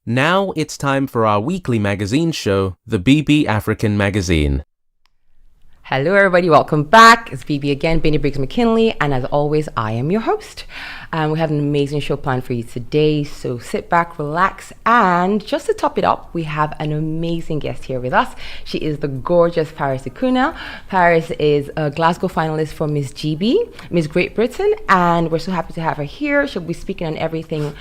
Now it's time for our weekly magazine show, the BB African Magazine. Hello everybody, welcome back. It's BB again, Benny Briggs McKinley, and as always, I am your host. We have an amazing show planned for you today, so sit back, relax, and just to top it up, we have an amazing guest here with us. She is the gorgeous Paris Ikunna. Paris is a Glasgow finalist for Miss GB, Miss Great Britain, and we're so happy to have her here. She'll be speaking on everything,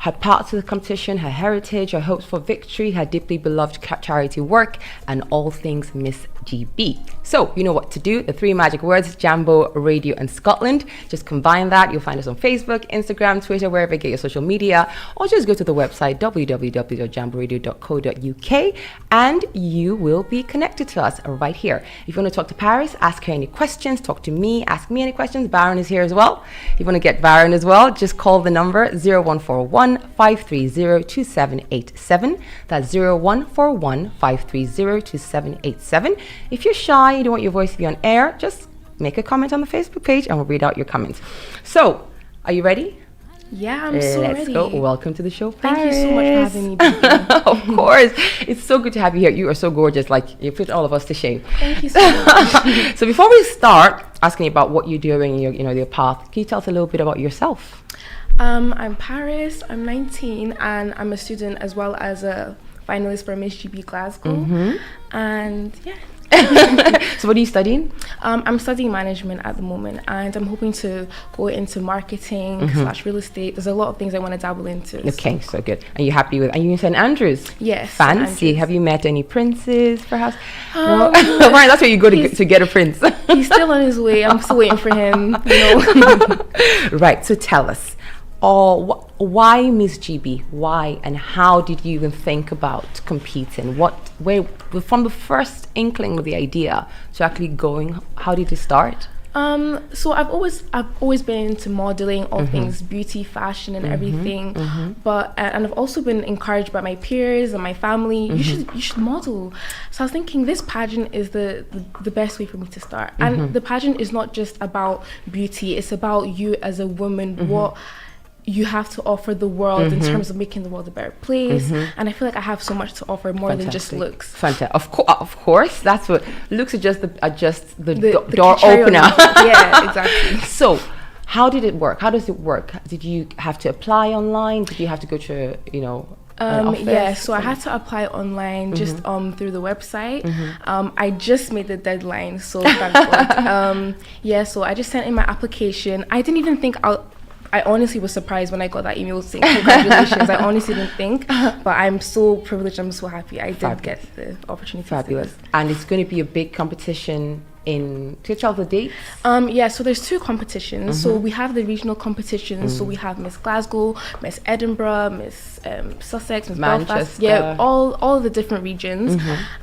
her parts of the competition, her heritage, her hopes for victory, her deeply beloved charity work, and all things Miss GB. So, you know what to do. The three magic words, Jambo, Radio, and Scotland. Just combine that. You'll find us on Facebook, Instagram, Twitter, wherever you get your social media, or just go to the website, www.jamboradio.co.uk, and you will be connected to us right here. If you want to talk to Paris, ask her any questions, talk to me, ask me any questions. Baron is here as well. If you want to get Baron as well, just call the number 0141 530 2787. That's 0141 530 2787. If you're shy, you don't want your voice to be on air, just make a comment on the Facebook page and we'll read out your comments. So, are you ready? Yeah, I'm so ready. Let's go. Welcome to the show, Paris. Thank you so much for having me. Of course. It's so good to have you here. You are so gorgeous. Like, you put all of us to shame. Thank you so much. So before we start asking you about what you're doing, your path, can you tell us a little bit about yourself? I'm Paris. I'm 19 and I'm a student as well as a finalist for Miss GB Glasgow. Mm-hmm. And yeah. So what are you studying? I'm studying management at the moment and I'm hoping to go into marketing / real estate. There's a lot of things I want to dabble into. Okay, so good. Are you happy with, are you in St. Andrews? Yes. Fancy. Have you met any princes perhaps? No? Right, that's where you go to get a prince. He's still on his way. I'm still waiting for him. Right, so tell us. Why Miss GB? Why and how did you even think about competing? Where from the first inkling with the idea to actually going? How did you start? So I've always been into modeling, all things beauty, fashion, and everything. But and I've also been encouraged by my peers and my family. You should model. So I was thinking this pageant is the best way for me to start. And the pageant is not just about beauty; it's about you as a woman. What you have to offer the world in terms of making the world a better place, and I feel like I have so much to offer more than just looks. Fantastic. Of course, that's what looks are just the door opener. Yeah, exactly. So, how did it work? How does it work? Did you have to apply online? Did you have to go to an office? Yeah, so I had to apply online just through the website. I just made the deadline, so thank God. Yeah, so I just sent in my application. I didn't even think I honestly was surprised when I got that email saying congratulations. I honestly didn't think, but I'm so privileged. I'm so happy I did get the opportunity. Fabulous. And it's going to be a big competition can you tell the dates? Yeah, so there's two competitions. So we have the regional competitions. So we have Miss Glasgow, Miss Edinburgh, Miss Sussex, Miss Belfast. Yeah, all the different regions.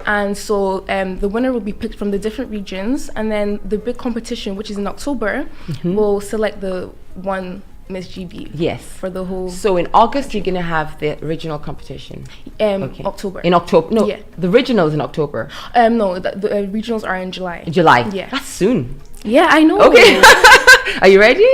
And so the winner will be picked from the different regions, and then the big competition, which is in October, will select the one Miss GB. Yes. For the whole. So in August you're gonna have the regional competition. October. In October. No. Yeah. The regional is in October. No, the regionals are in July. July. Yeah. That's soon. Yeah, I know. Okay. Are you ready?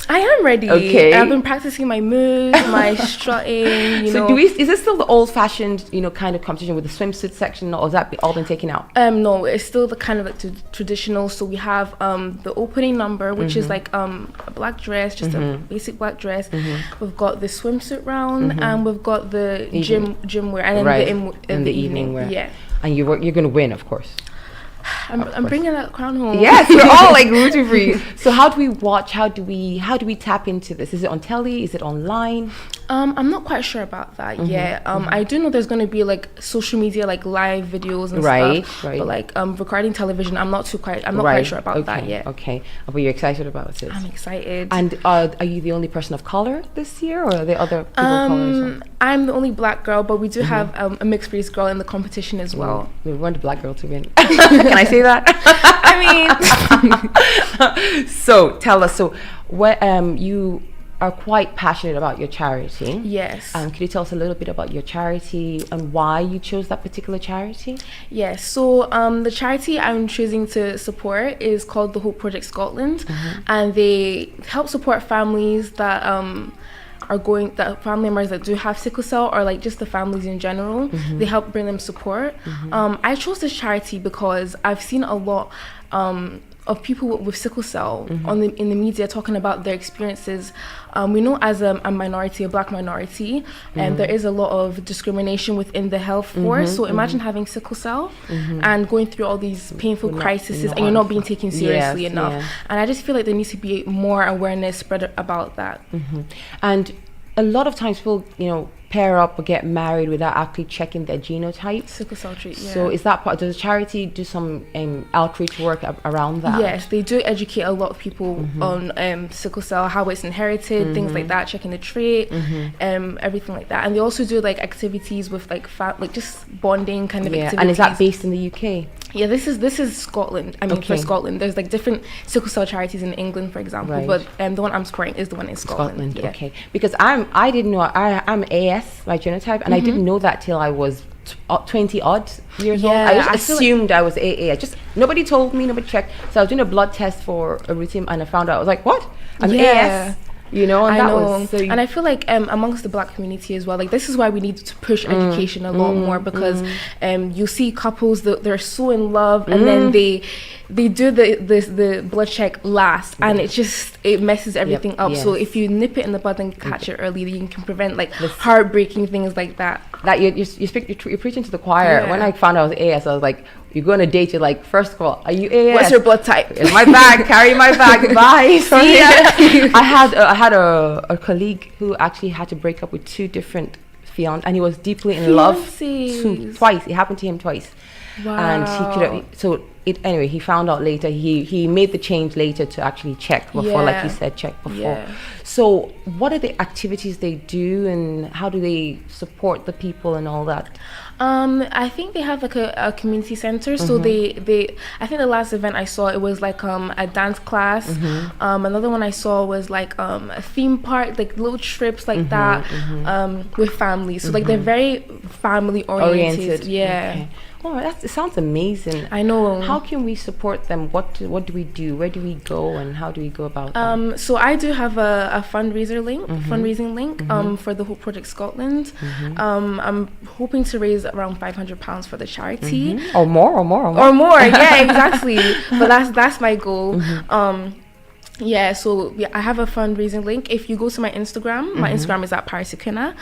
I am ready. Okay. I've been practicing my moves, my strutting. So is this still the old-fashioned, kind of competition with the swimsuit section, or has that all been taken out? No, it's still the kind of like traditional. So we have the opening number, which is like a black dress, just a basic black dress. We've got the swimsuit round, and we've got the gym wear, and then the evening wear. Yeah. And you're going to win, of course. I'm bringing that crown home. Yes, we're all like rooting for you. So how do we watch? How do we tap into this? Is it on telly? Is it online? I'm not quite sure about that yet. I do know there's going to be like social media, like live videos and stuff. Right. But like regarding television, I'm not quite sure about that yet. Okay. But you're excited about this? I'm excited. And are you the only person of color this year, or are there other people of color as well? I'm the only black girl, but we do have a mixed race girl in the competition as well. We want a black girl to win. Can I say that? I mean, so tell us. So, you are quite passionate about your charity. Yes. Could you tell us a little bit about your charity and why you chose that particular charity? Yes. So the charity I'm choosing to support is called the Hope Project Scotland, and they help support families that are going, the family members that do have sickle cell, or like just the families in general, they help bring them support. I chose this charity because I've seen a lot of people with sickle cell in the media talking about their experiences. We know as a minority, a black minority, and there is a lot of discrimination within the health force. So imagine having sickle cell and going through all these painful crises, and you're not being taken seriously enough. And I just feel like there needs to be more awareness spread about that. And a lot of times people, pair up or get married without actually checking their genotype. Sickle cell trait, yeah. So is that part, does the charity do some outreach work around that? Yes, they do educate a lot of people on sickle cell, how it's inherited, things like that, checking the trait, everything like that. And they also do like activities with like just bonding kind of activities. And is that based in the UK? Yeah, this is Scotland. I mean, for Scotland, there's like different sickle cell charities in England, for example, but the one I'm supporting is the one in Scotland. Yeah. Okay, because I didn't know, I'm AS by genotype, and I didn't know that till I was 20 odd years old. I just assumed I was AA. Nobody told me, nobody checked. So I was doing a blood test for a routine, and I found out, I was like, what? I'm AS. And I know. And I feel like amongst the black community as well, like this is why we need to push education a lot more, because you see couples that they're so in love, and then they do the blood check last, and it messes everything up. So if you nip it in the bud and catch it early, then you can prevent like heartbreaking things like that. That you're preaching to the choir. When I found out I was AS, I was like, you go on a date, you're like, first of all, are you AS? What's your blood type? In my bag, carry my bag, bye. Sorry. I had a colleague who actually had to break up with 2 different fiancés, and he was deeply in love twice. It happened to him twice. Wow. And he found out later. He made the change later to actually check before, like you said, check before. Yeah. So what are the activities they do, and how do they support the people and all that? I think they have like a community center. So they I think the last event I saw, it was like a dance class. Another one I saw was like a theme park, like little trips like that, with families. So like they're very family oriented. Yeah. Okay. Oh, it sounds amazing. I know. How can we support them? What do we do? Where do we go, and how do we go about that? So I do have a fundraising link for the Hope Project Scotland. I'm hoping to raise around £500 for the charity. Or more. Yeah, exactly. But that's my goal. I have a fundraising link. If you go to my Instagram, my Instagram is at Ikunna.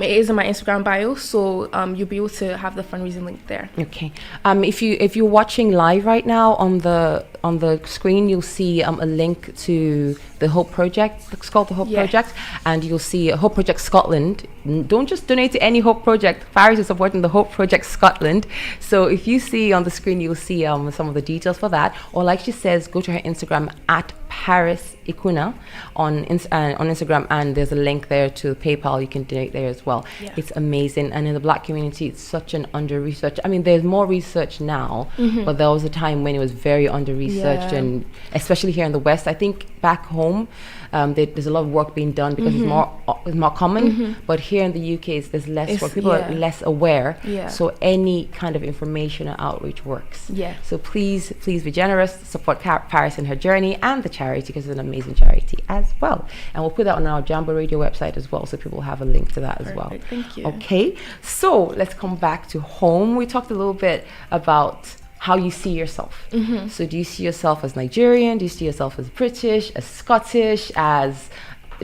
It is in my Instagram bio, so you'll be able to have the fundraising link there. Okay. If you're watching live right now on the screen, you'll see a link to the Hope Project. It's called the Hope Project, and you'll see Hope Project Scotland. Don't just donate to any Hope Project. Paris is supporting the Hope Project Scotland. So if you see on the screen, you'll see some of the details for that. Or like she says, go to her Instagram at Paris Ikunna on Instagram, and there's a link there to PayPal. You can donate there as well. It's amazing. And in the black community, it's such an under-researched. I mean, there's more research now, but there was a time when it was very under-researched, and especially here in the West. I think back home, there's a lot of work being done because it's more common, but here in the UK there's less work. People are less aware, so any kind of information or outreach works. So please be generous, support Paris in her journey and the charity, because it's an amazing charity as well, and we'll put that on our Jambo Radio website as well, so people have a link to that as well. Thank you. Okay, so let's come back to home. We talked a little bit about how you see yourself. So do you see yourself as Nigerian? Do you see yourself as British, as Scottish, as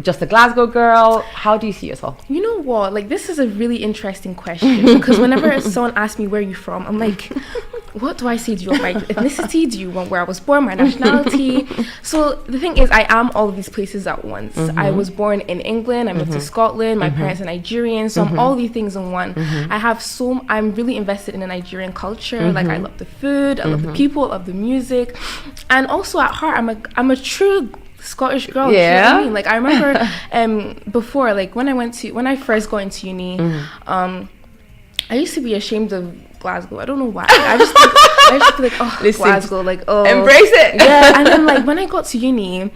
just a Glasgow girl? How do you see yourself? You know what? Like, this is a really interesting question, because whenever someone asks me where you're from, I'm like, what do I say? Do you want my ethnicity? Do you want where I was born, my nationality? So the thing is, I am all of these places at once. I was born in England, I moved to Scotland, my parents are Nigerian, so I'm all these things in one. I'm really invested in the Nigerian culture. Like, I love the food, I love the people, I love the music, and also at heart, I'm a true Scottish girl. You know what I mean? Like, I remember before, like when I first got into uni, I used to be ashamed of Glasgow. I don't know why. I just feel like, oh, listen, Glasgow, like, oh, embrace it. Yeah. And then like when I got to uni,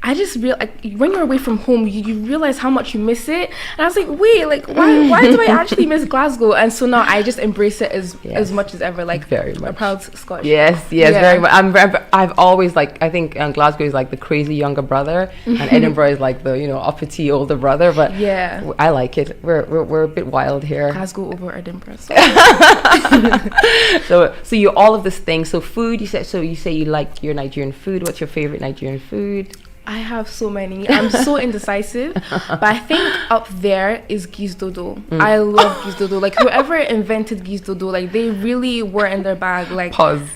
I just like when you're away from home, you realize how much you miss it. And I was like, wait, like why do I actually miss Glasgow? And so now I just embrace it as much as ever. Like very much. A proud Scottish. Yes, very much. I've always like, I think Glasgow is like the crazy younger brother, and Edinburgh is like the uppity older brother. But yeah, I like it. We're a bit wild here. Glasgow over Edinburgh. So you all of this thing. So food, you say you like your Nigerian food. What's your favorite Nigerian food? I have so many. I'm so indecisive, but I think up there is geese dodo. I love geese dodo. Like whoever invented geese dodo, like they really were in their bag. Like pause.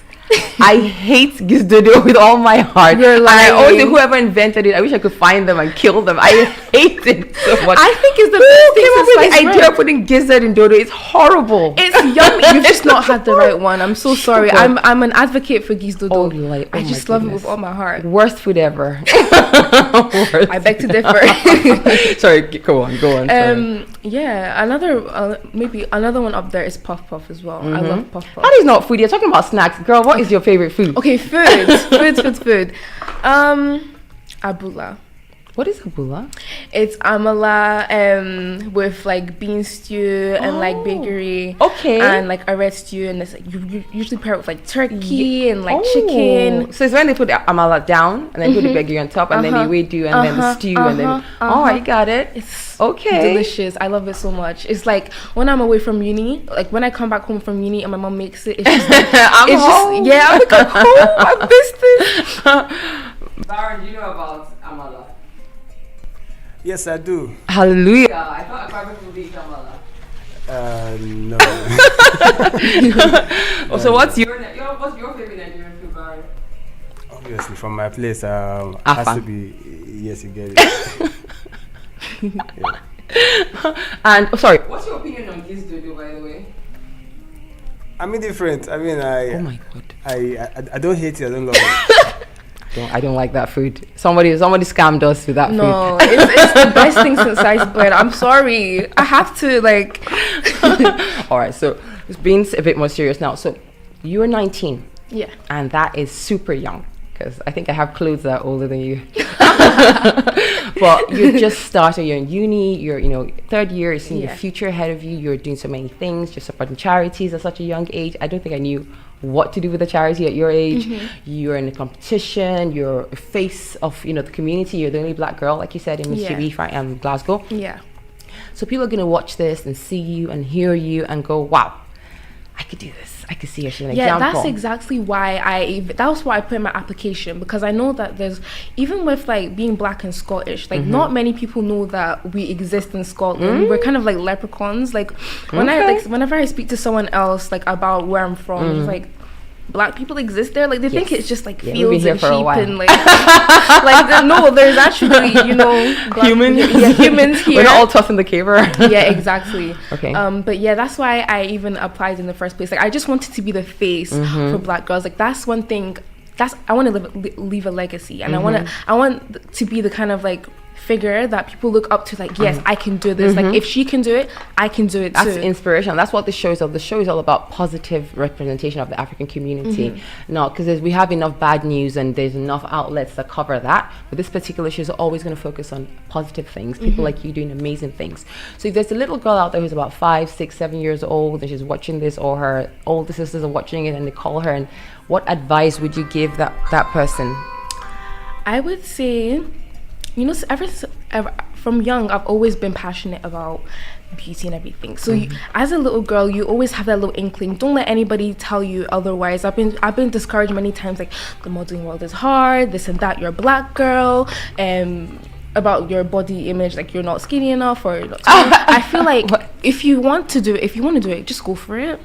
I hate geese dodo with all my heart. You're lying. And I always say whoever invented it, I wish I could find them and kill them. I hate it so much. I think it's the best thing since the idea of putting gizzard in dodo. It's horrible. It's yummy. You've just not had the right one. I'm so sorry. I'm an advocate for geese dodo. I just love it with all my heart. Worst food ever. I beg to differ. Sorry, go on. Sorry. Yeah, maybe another one up there is puff puff as well. I love puff puff. That is not food. You're talking about snacks, girl. What is your favorite food? Okay, food. Abula. What is abula? It's amala with like bean stew and like bakery. Okay. And like a red stew, and it's like you usually pair it with like turkey and like chicken. So it's when they put the amala down and then put the bakery on top and then the wedu and then the stew and then I got it. It's okay. Delicious. I love it so much. It's like when I'm away from uni, like when I come back home from uni and my mom makes it, it's just like I'm home. I'm like I'm home. I missed it. Baron, do you know about amala? Yes, I do. Hallelujah. I thought Aquarius would be amala. No. So what's your favorite Nigerian food, Baron? Obviously, from my place, has to be, yes, you get it. Yeah. And sorry, what's your opinion on geese dodo, by the way? I'm indifferent. I mean, oh my god. I don't hate it. I don't love it. I don't like that food. Somebody scammed us with that food. No, it's the best thing since sliced bread. I'm sorry. I have to like. All right, so it's being a bit more serious now. So you're 19. Yeah. And that is super young because I think I have clothes that are older than you. But you just started. You're in uni. You're third year. You're seeing your future ahead of you. You're doing so many things. You're supporting charities at such a young age. I don't think I knew what to do with a charity at your age. You're in a competition. You're a face of the community. You're the only black girl, like you said, in Glasgow. Yeah. So people are gonna watch this and see you and hear you and go, wow, I could do this. I could see her. She's an example. Yeah, that's exactly why that was why I put in my application, because I know that there's, even with like being black and Scottish, like not many people know that we exist in Scotland. We're kind of like leprechauns. Like whenever I speak to someone else like about where I'm from, it's like, black people exist there. Like they think it's just like fields and sheep and like no, there's actually humans here. We're not all tough in the cave. Yeah, exactly. Okay. But yeah, that's why I even applied in the first place. Like I just wanted to be the face for black girls. Like that's one thing. I want to leave a legacy, and I want to be the kind of like figure that people look up to, like, yes, I can do this. Like if she can do it, I can do it too. That's inspiration. That's what the show is all. The show is all about positive representation of the African community. No, because we have enough bad news and there's enough outlets that cover that, but this particular show is always going to focus on positive things, people like you doing amazing things. So if there's a little girl out there who's about 5, 6, 7 years old and she's watching this, or her older sisters are watching it and they call her, and what advice would you give that person? I would say, from young, I've always been passionate about beauty and everything. So as a little girl, you always have that little inkling. Don't let anybody tell you otherwise. I've been discouraged many times, like the modeling world is hard, this and that, you're a black girl, about your body image, like you're not skinny enough, or I feel like if you want to do it, just go for it.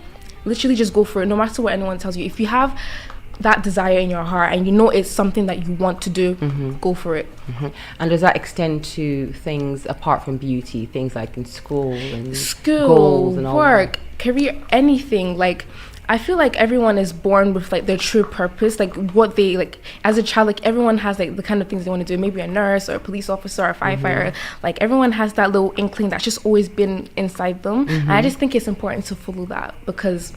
Literally just go for it, no matter what anyone tells you. If you have that desire in your heart and it's something that you want to do, go for it. And does that extend to things apart from beauty, things like in school and goals and all work, that? Career, anything? Like I feel like everyone is born with like their true purpose, like what they like as a child. Like everyone has like the kind of things they want to do, maybe a nurse or a police officer or a firefighter. Like everyone has that little inkling that's just always been inside them. And I just think it's important to follow that, because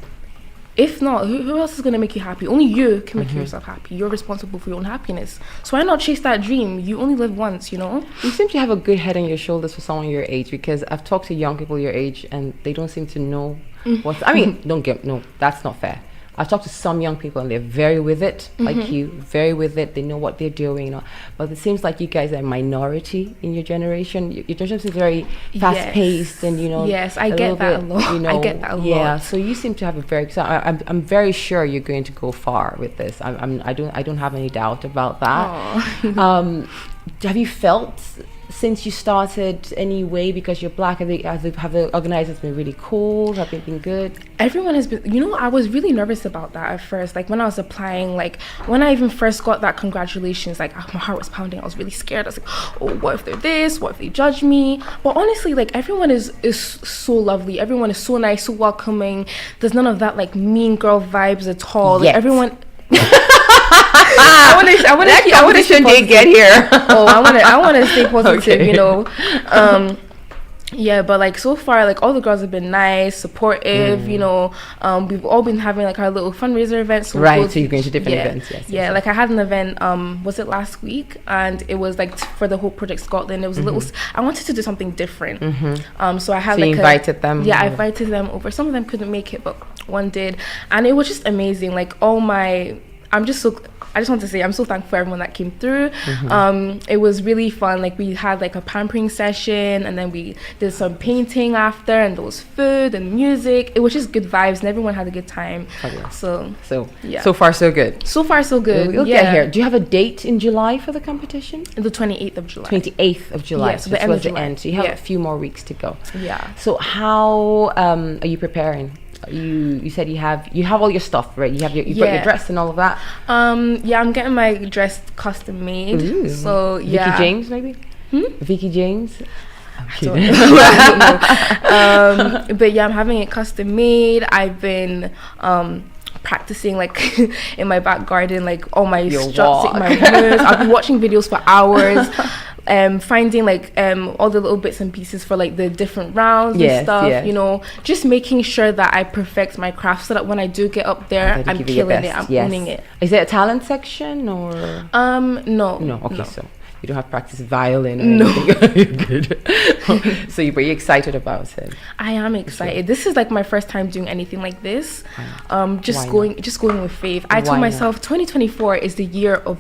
If not, who else is going to make you happy? Only you can make yourself happy. You're responsible for your own happiness. So why not chase that dream? You only live once, you know? You seem to have a good head on your shoulders for someone your age, because I've talked to young people your age and they don't seem to know what's... I mean, no, that's not fair. I've talked to some young people and they're very with it, like you, very with it. They know what they're doing, you know. But it seems like you guys are a minority in your generation. Your generation is very fast-paced, and you know. Yes, I get that a lot. You know, I get that a lot. Yeah, so you seem to have a very. So I'm very sure you're going to go far with this. I don't have any doubt about that. Have you felt since you started anyway, because you're black, have the organizers been really cool? Have they been good? Everyone has been, you know, I was really nervous about that at first. Like when I was applying, like when I even first got that congratulations, like my heart was pounding. I was really scared. I was like, oh, what if they're this? What if they judge me? But honestly, like everyone is so lovely. Everyone is so nice, so welcoming. There's none of that like mean girl vibes at all. Like everyone... I want to stay get here. I want to stay positive, you know. Yeah, but like so far, like all the girls have been nice, supportive, you know. We've all been having like our little fundraiser events. So So you're going to different events, yes. Yeah, like I had an event, was it last week? And it was like for the whole Project Scotland. It was a little, I wanted to do something different. So I had so like you invited them? Yeah, I invited them over. Some of them couldn't make it, but one did. And it was just amazing. Like I just want to say I'm so thankful for everyone that came through. It was really fun. Like we had like a pampering session, and then we did some painting after, and there was food and music. It was just good vibes, and everyone had a good time. So yeah. So far so good. So far so good. We'll get here. Do you have a date in July for the competition? The 28th of July. 28th of July. Yeah, so the end of July. So you have a few more weeks to go. Yeah. So how are you preparing? You said you have all your stuff, right? You brought your dress and all of that. Yeah, I'm getting my dress custom made. Ooh. So yeah. Vicky James maybe? Vicky James? I don't know. But yeah, I'm having it custom made. I've been practicing like in my back garden, like all my struts, my moves. I've been watching videos for hours. Finding like all the little bits and pieces for like the different rounds and stuff, you know, just making sure that I perfect my craft so that when I do get up there, I'm killing it, I'm owning it. Is it a talent section or? No. Okay, so you don't have to practice violin or anything. Good. So you're pretty excited about it. I am excited. This is like my first time doing anything like this. Just going with faith. I told myself 2024 is the year of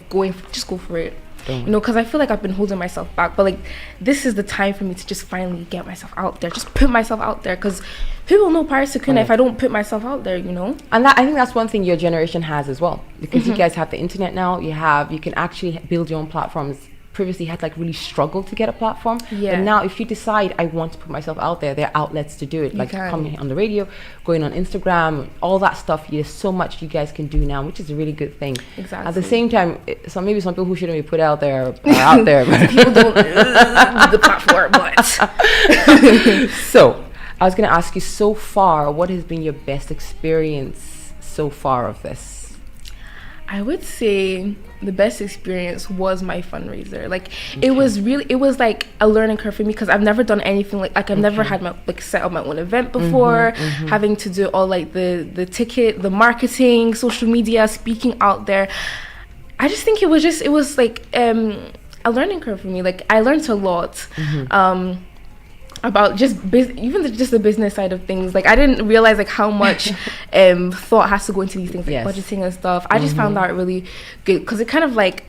just go for it. You know, because I feel like I've been holding myself back, but like this is the time for me to just finally get myself out there, just put myself out there, because who will know Paris Ikunna if I don't put myself out there, you know? And I think that's one thing your generation has as well, because you guys have the internet now. You can actually build your own platforms. Previously had like really struggled to get a platform, but now if you decide I want to put myself out there, there are outlets to do it, like coming on the radio, going on Instagram, all that stuff. There's so much you guys can do now, which is a really good thing. Exactly. At the same time, maybe some people who shouldn't be put out there are out there, but people don't the platform. But so I was going to ask you, so far, what has been your best experience so far of this? I would say the best experience was my fundraiser. Like it was like a learning curve for me, because I've never done anything like I've never had my set up my own event before, having to do all like the ticket, the marketing, social media, speaking out there. I just think it was like a learning curve for me. Like I learned a lot. About even just the business side of things. Like I didn't realize like how much thought has to go into these things, like budgeting and stuff. I just found that really good, because it kind of like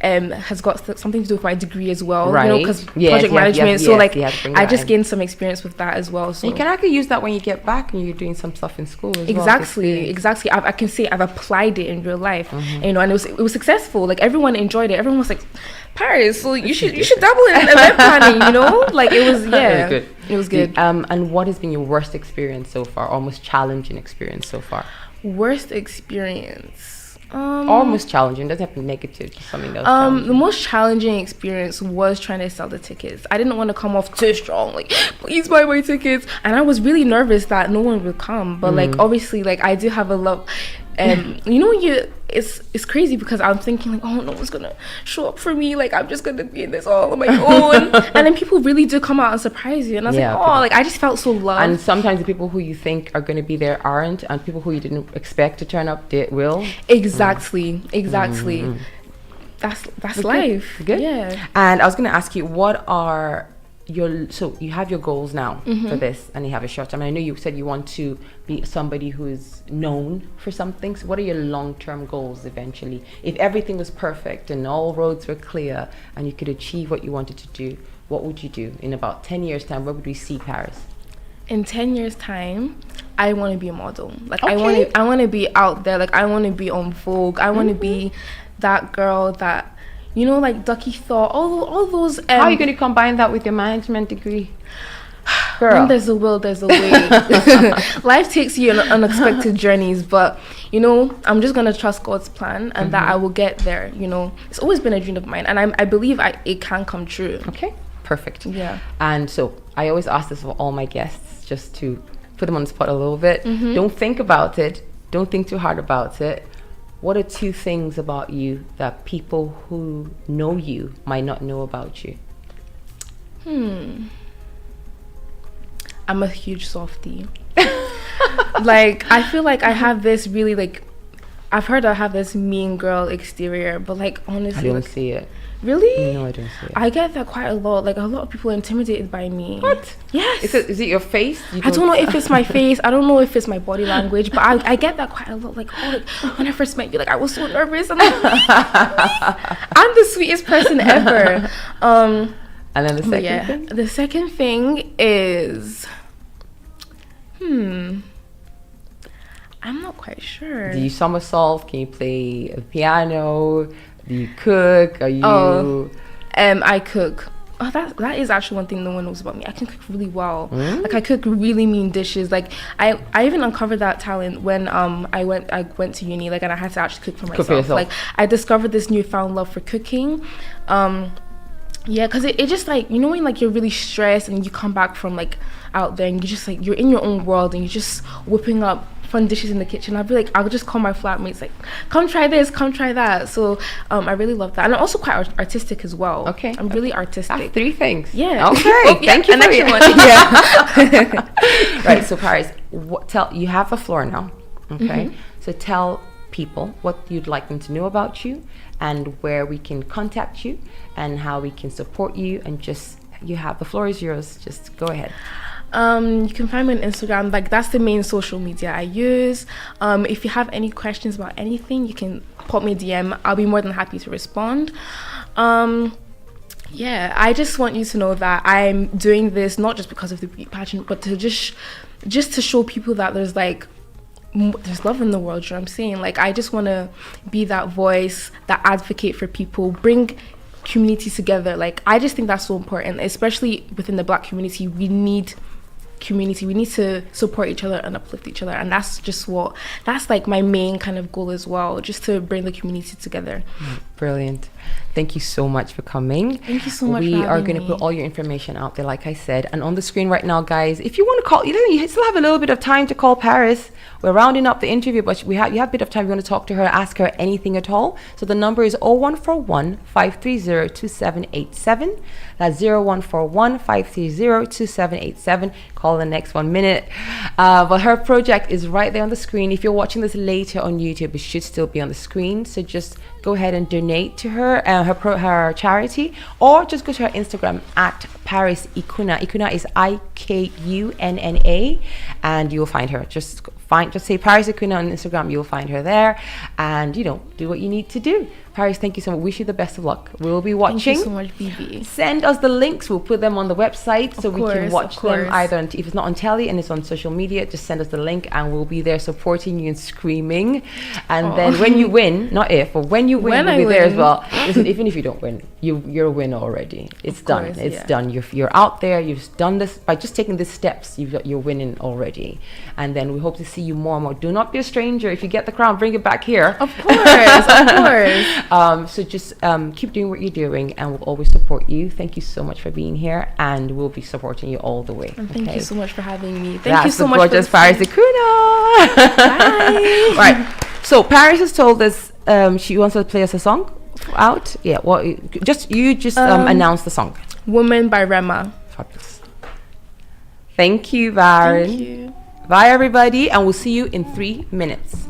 has got something to do with my degree as well, you know, because project management. So like I just gained some experience with that as well. So you can actually use that when you get back and you're doing some stuff in school as exactly. I can say I've applied it in real life, you know, and it was successful. Like everyone enjoyed it. Everyone was like, Paris, so you should dabble in event planning, you know. Like it was good. It was good. And what has been your worst experience so far, or most challenging experience so far? Worst experience. Almost challenging, doesn't have to be negative, just something else. The most challenging experience was trying to sell the tickets. I didn't want to come off too strong, like please buy my tickets, and I was really nervous that no one would come. But like obviously, like I do have a love. you know, it's crazy because I'm thinking like, oh, no one's gonna show up for me, like I'm just gonna be in this all on my own. And then people really do come out and surprise you, and I was like, oh, like I just felt so loved. And sometimes the people who you think are going to be there aren't, and people who you didn't expect to turn up, they will. Exactly. That's life. Good. Yeah. And I was going to ask you, what are so you have your goals now for this, and you have a short term. I know you said you want to be somebody who is known for something. So what are your long-term goals eventually? If everything was perfect and all roads were clear and you could achieve what you wanted to do, what would you do in about 10 years time? Where would we see Paris? In 10 years time, I want to be a model. Like Okay. I want to be out there. Like I want to be on Vogue. I want to be that girl that, you know, like Ducky Thought, all those. How are you going to combine that with your management degree? Girl. When there's a will, there's a way. Life takes you on unexpected journeys, but you know, I'm just gonna trust God's plan, and that I will get there. You know, it's always been a dream of mine, and I believe it can come true. Okay, perfect. Yeah. And so I always ask this of all my guests, just to put them on the spot a little bit. Don't think about it. Don't think too hard about it. What are 2 things about you that people who know you might not know about you? I'm a huge softie. Like I feel like I have this really like, I've heard I have this mean girl exterior, but like honestly, I don't like, see it. really? No, I don't see it. I get that quite a lot. Like a lot of people are intimidated by me. What? Yes. Is it your face? I don't know if it's my face. I don't know if it's my body language, but I get that quite a lot. Like, oh, like when I first met you, like I was so nervous. I'm like, I'm the sweetest person ever. And then the second thing? The second thing is, I'm not quite sure. Do you somersault? Can you play the piano? Do you cook? Are you... I cook. Oh, that is actually one thing no one knows about me. I can cook really well. Like I cook really mean dishes. Like I even uncovered that talent when I went to uni, like, and I had to actually cook for myself. Like I discovered this newfound love for cooking. Yeah, because it just like, you know, when like you're really stressed and you come back from like out there and you just like, you're in your own world and you're just whipping up fun dishes in the kitchen. I'll just call my flatmates like, come try this, come try that. So I really love that. And I'm also quite artistic as well. Okay. I'm really artistic. That's 3 things. Yeah. Okay. Thank you for your one. Yeah. Right. So Paris, you have a floor now. Okay. So tell people what you'd like them to know about you and where we can contact you and how we can support you, and the floor is yours. Just go ahead. You can find me on Instagram. Like that's the main social media I use. If you have any questions about anything, you can pop me a DM. I'll be more than happy to respond. Yeah, I just want you to know that I'm doing this not just because of the beauty pageant, but to just to show people that there's love in the world. You know what I'm saying? Like I just want to be that voice, that advocate for people, bring community together. Like I just think that's so important, especially within the Black community. We need community. We need to support each other and uplift each other, and that's like my main kind of goal as well, just to bring the community together. Brilliant. Thank you so much for coming. Thank you so much. We are going to put all your information out there, like I said, and on the screen right now, guys. If you want to call, you still have a little bit of time to call Paris. We're rounding up the interview, but you have a bit of time. You want to talk to her, ask her anything at all. So the number is 0141 530 2787. That's 0141 530 2787. Call the next 1 minute. But her project is right there on the screen. If you're watching this later on YouTube, it should still be on the screen. So just go ahead and donate to her, her charity, or just go to her Instagram at Paris Ikunna. Ikunna is IKUNNA, and you'll find her. Just say Paris Ikunna on Instagram. You'll find her there, and do what you need to do. Paris, thank you so much. Wish you the best of luck. We'll be watching. Thank you so much, BB. Send us the links. We'll put them on the website so we can watch them either if it's not on telly and it's on social media. Just send us the link and we'll be there supporting you and screaming. And then when you win, not if, but when you win, we'll be there as well. Listen, even if you don't win, you're a winner already. It's done. It's done. You're out there. You've done this by just taking these steps. You're winning already. And then we hope to see you more and more. Do not be a stranger. If you get the crown, bring it back here. Of course, of course. So just keep doing what you're doing, and we'll always support you. Thank you so much for being here, and we'll be supporting you all the way. And thank you so much for having me. Thank you so much. Gorgeous Paris Ikunna. Bye. Right. So Paris has told us she wants to play us a song out. Yeah, well, just announce the song. Woman by Rema. Fabulous. Thank you, Baron. Thank you. Bye, everybody, and we'll see you in 3 minutes.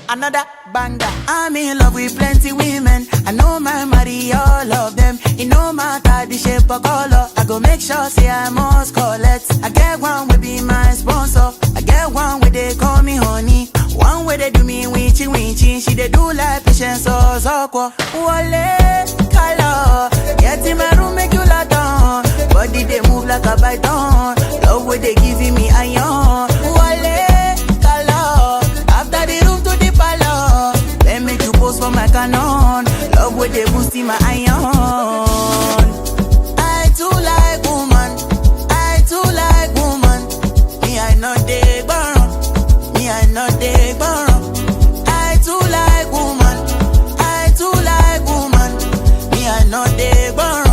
Another banger. I'm in love with plenty women. I know my marry all of them. It no matter the shape or color. I go make sure say I must collect. I get one will be my sponsor. I get one where they call me honey. One way they do me winchy winchy. She they do like patience or zoko. Wale color. Get in my room make you lot on. Body they move like a python. Love where they giving me iron. Wale color. After the room to the palace. Then make you pose for my canon. Love where they boosting my iron. I too like woman. I too like woman. Me I know they burn. Me I know they burn. I too like woman. I too like woman. Me I know they burn.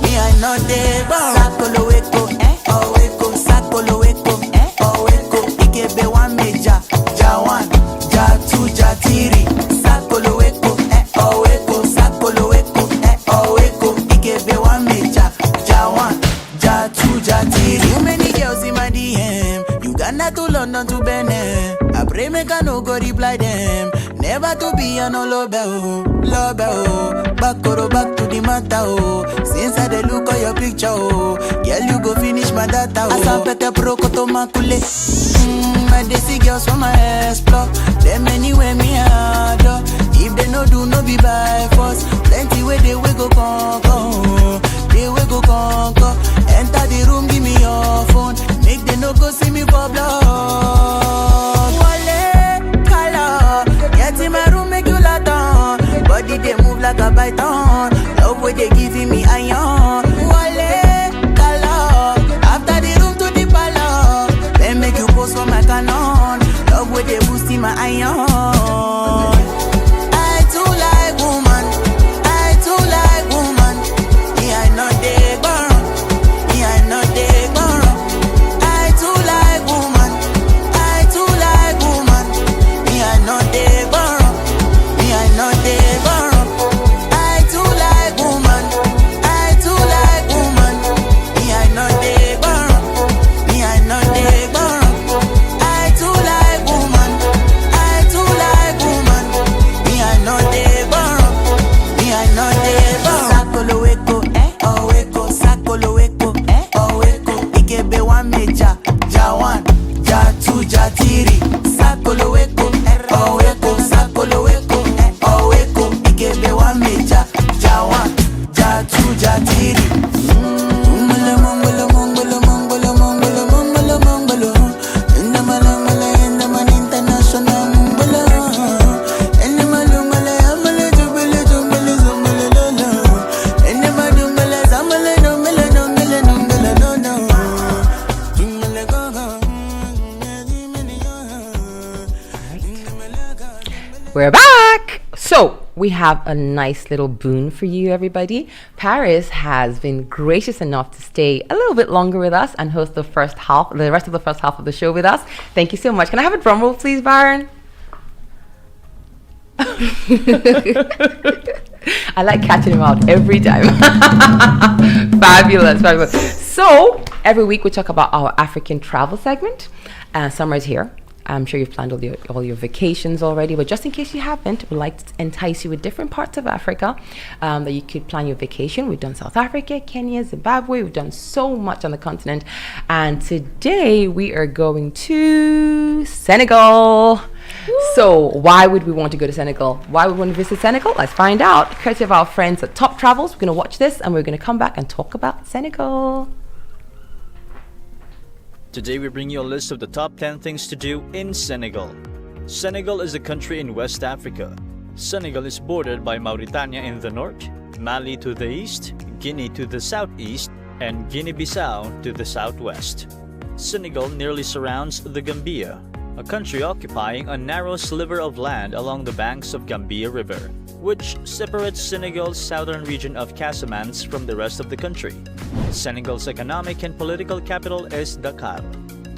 Me I know they burn. Sakolo weko, oh weko. Sakolo weko, oh weko. Ikebe one meja, ja one, ja two, ja three. Sakolo weko, oh weko. Sakolo weko, oh weko. Ikebe one meja, ja one, ja two, ja three. Too many girls in my DM. Uganda to London to Benin. I pray make I no go reply them. Never to be a no love oh. Back to the matter oh. Since I dey look at your picture oh. Girl you go finish my data oh. Asapete pro koto makule. My desi girls from my explore. Them anywhere me adore. If they no do no be by force. Plenty way they we go conquer. They we go conquer. Enter the room give me your phone. Make they no go see me for blood. In my room make you lot on. Body they move like a python. Love where they giving me iron. Wale, color. After the room to the palace. Then make you pose for my canon. Love where they boosting my iron. I too like woman. I too like woman. Me I know they burn. Me I know they burn. I too like woman. I too like woman. Me I know they burn. We're back. So we have a nice little boon for you, everybody. Paris has been gracious enough to stay a little bit longer with us and host the rest of the first half of the show with us. Thank you so much. Can I have a drum roll, please, Baron? I like catching him out every time. Fabulous. So every week we talk about our African travel segment. Summer is here. I'm sure you've planned all your vacations already, but just in case you haven't, we'd like to entice you with different parts of Africa that you could plan your vacation. We've done South Africa, Kenya, Zimbabwe. We've done so much on the continent. And today we are going to Senegal. Woo. So why would we want to go to Senegal? Why would we want to visit Senegal? Let's find out. Courtesy of our friends at Top Travels. We're going to watch this and we're going to come back and talk about Senegal. Today we bring you a list of the top 10 things to do in Senegal. Senegal is a country in West Africa. Senegal is bordered by Mauritania in the north, Mali to the east, Guinea to the southeast, and Guinea-Bissau to the southwest. Senegal nearly surrounds the Gambia. a country occupying a narrow sliver of land along the banks of Gambia River, which separates Senegal's southern region of Casamance from the rest of the country. Senegal's economic and political capital is Dakar.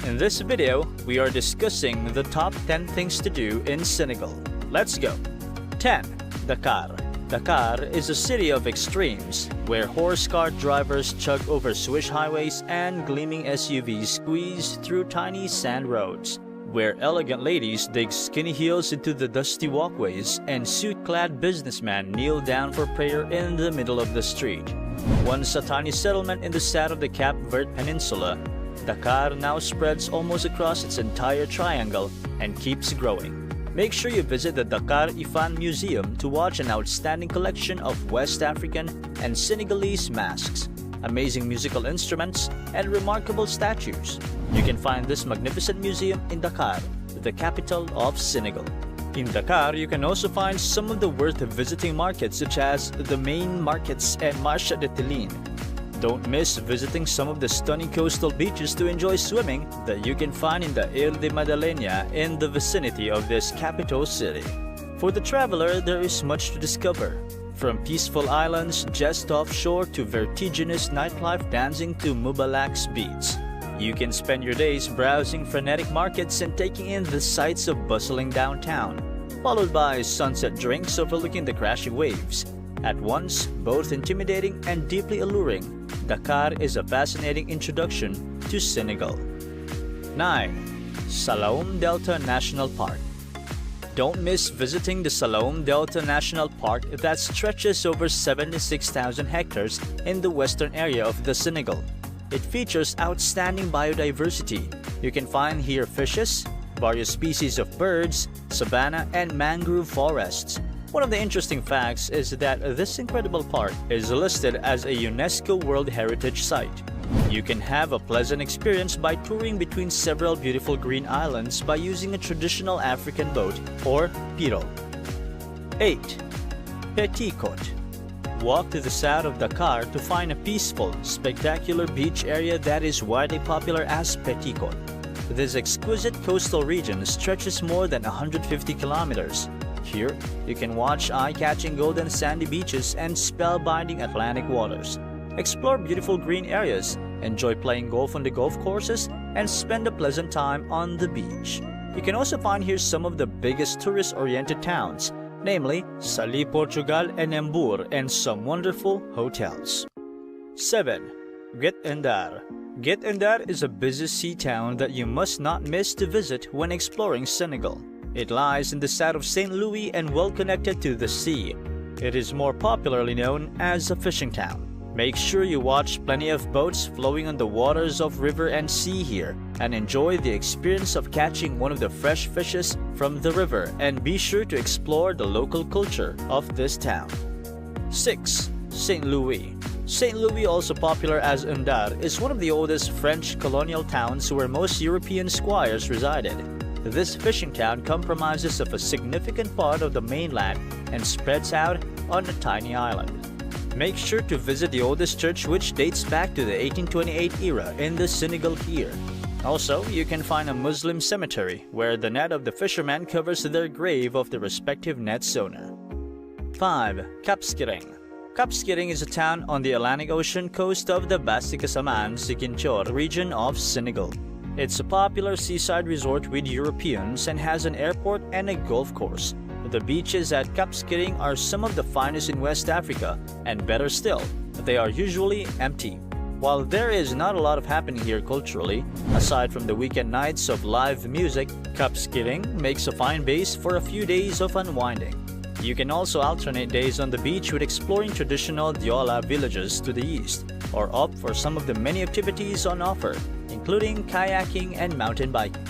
In this video, we are discussing the top 10 things to do in Senegal. Let's go! 10. Dakar. Dakar is a city of extremes, where horse cart drivers chug over swish highways and gleaming SUVs squeeze through tiny sand roads, where elegant ladies dig skinny heels into the dusty walkways and suit-clad businessmen kneel down for prayer in the middle of the street. Once a tiny settlement in the south of the Cape Verde Peninsula, Dakar now spreads almost across its entire triangle and keeps growing. Make sure you visit the Dakar Ifan Museum to watch an outstanding collection of West African and Senegalese masks, amazing musical instruments, and remarkable statues. You can find this magnificent museum in Dakar, the capital of Senegal. In Dakar, you can also find some of the worth visiting markets such as the main markets and Marché de Télin. Don't miss visiting some of the stunning coastal beaches to enjoy swimming that you can find in the Ile de Madalena in the vicinity of this capital city. For the traveler, there is much to discover, from peaceful islands just offshore to vertiginous nightlife dancing to Mubalak's beats. You can spend your days browsing frenetic markets and taking in the sights of bustling downtown, followed by sunset drinks overlooking the crashing waves. At once both intimidating and deeply alluring, Dakar is a fascinating introduction to Senegal. 9. Saloum Delta National Park. Don't miss visiting the Saloum Delta National Park that stretches over 76,000 hectares in the western area of the Senegal. It features outstanding biodiversity. You can find here fishes, various species of birds, savanna, and mangrove forests. One of the interesting facts is that this incredible park is listed as a UNESCO World Heritage Site. You can have a pleasant experience by touring between several beautiful green islands by using a traditional African boat or pirogue. 8. Petit Côte. Walk to the south of Dakar to find a peaceful, spectacular beach area that is widely popular as Petit Côte. This exquisite coastal region stretches more than 150 kilometers. Here, you can watch eye-catching golden sandy beaches and spellbinding Atlantic waters. Explore beautiful green areas, enjoy playing golf on the golf courses, and spend a pleasant time on the beach. You can also find here some of the biggest tourist-oriented towns, namely Sali, Portugal, and Embour, and some wonderful hotels. 7. Guet Ndar. Guet Ndar is a busy sea town that you must not miss to visit when exploring Senegal. It lies in the south of St. Louis and well connected to the sea. It is more popularly known as a fishing town. Make sure you watch plenty of boats flowing on the waters of river and sea here, and enjoy the experience of catching one of the fresh fishes from the river, and be sure to explore the local culture of this town. 6. St. Louis. St. Louis, also popular as Ndar, is one of the oldest French colonial towns where most European squires resided. This fishing town comprises of a significant part of the mainland and spreads out on a tiny island. Make sure to visit the oldest church, which dates back to the 1828 era in the Senegal here. Also, you can find a Muslim cemetery where the net of the fishermen covers their grave of the respective net's owner. 5. Cap Skirring. Cap Skirring is a town on the Atlantic Ocean coast of the Basse-Casamance-Ziguinchor region of Senegal. It's a popular seaside resort with Europeans and has an airport and a golf course. The beaches at Cap Skirring are some of the finest in West Africa, and better still, they are usually empty. While there is not a lot of happening here culturally, aside from the weekend nights of live music, Cap Skirring makes a fine base for a few days of unwinding. You can also alternate days on the beach with exploring traditional Diola villages to the east, or opt for some of the many activities on offer, including kayaking and mountain biking.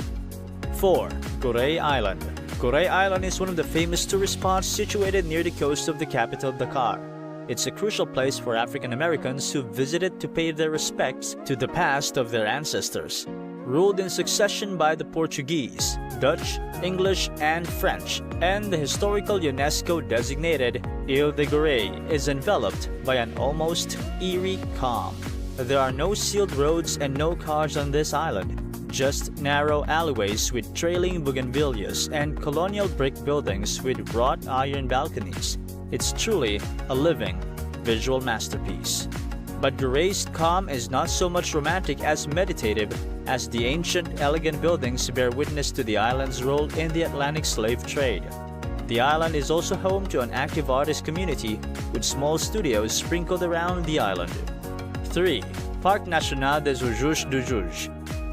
4. Gorée Island. Gorée Island is one of the famous tourist spots situated near the coast of the capital Dakar. It's a crucial place for African Americans who visit it to pay their respects to the past of their ancestors. Ruled in succession by the Portuguese, Dutch, English, and French, and the historical UNESCO-designated Ile de Gorée is enveloped by an almost eerie calm. There are no sealed roads and no cars on this island, just narrow alleyways with trailing bougainvilleas and colonial brick buildings with wrought iron balconies. It's truly a living, visual masterpiece. But the raised calm is not so much romantic as meditative, as the ancient, elegant buildings bear witness to the island's role in the Atlantic slave trade. The island is also home to an active artist community with small studios sprinkled around the island. 3. Parc National des Ojuges du Juge.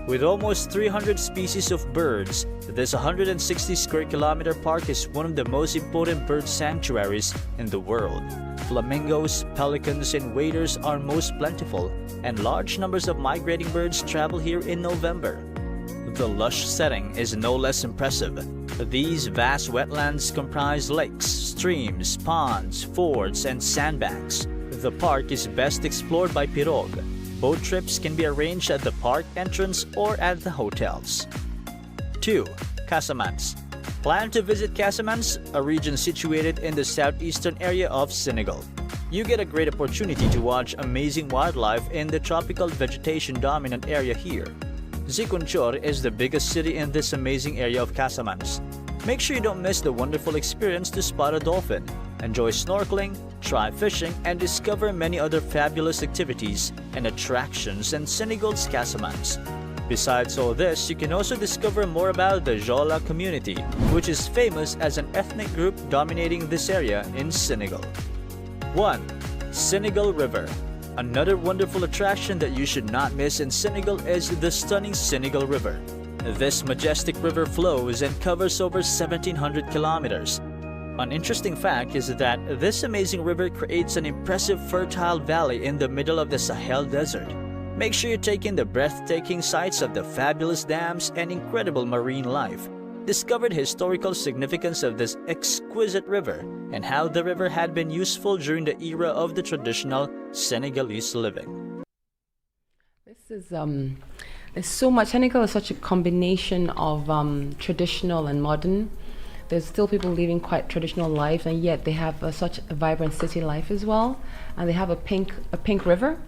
With almost 300 species of birds, this 160 square kilometer park is one of the most important bird sanctuaries in the world. Flamingos, pelicans, and waders are most plentiful, and large numbers of migrating birds travel here in November. The lush setting is no less impressive. These vast wetlands comprise lakes, streams, ponds, fords, and sandbanks. The park is best explored by pirogue. Boat trips can be arranged at the park entrance or at the hotels. 2. Casamance. Plan to visit Casamance, a region situated in the southeastern area of Senegal. You get a great opportunity to watch amazing wildlife in the tropical vegetation dominant area here. Ziguinchor is the biggest city in this amazing area of Casamance. Make sure you don't miss the wonderful experience to spot a dolphin, enjoy snorkeling, try fishing, and discover many other fabulous activities and attractions in Senegal's Casamance. Besides all this, you can also discover more about the Jola community, which is famous as an ethnic group dominating this area in Senegal. 1. Senegal River. Another wonderful attraction that you should not miss in Senegal is the stunning Senegal River. This majestic river flows and covers over 1,700 kilometers. An interesting fact is that this amazing river creates an impressive fertile valley in the middle of the Sahel Desert. Make sure you take in the breathtaking sights of the fabulous dams and incredible marine life. Discover the historical significance of this exquisite river and how the river had been useful during the era of the traditional Senegalese living. This is there's so much. Senegal is such a combination of traditional and modern. There's still people living quite traditional lives, and yet they have such a vibrant city life as well. And they have a pink river.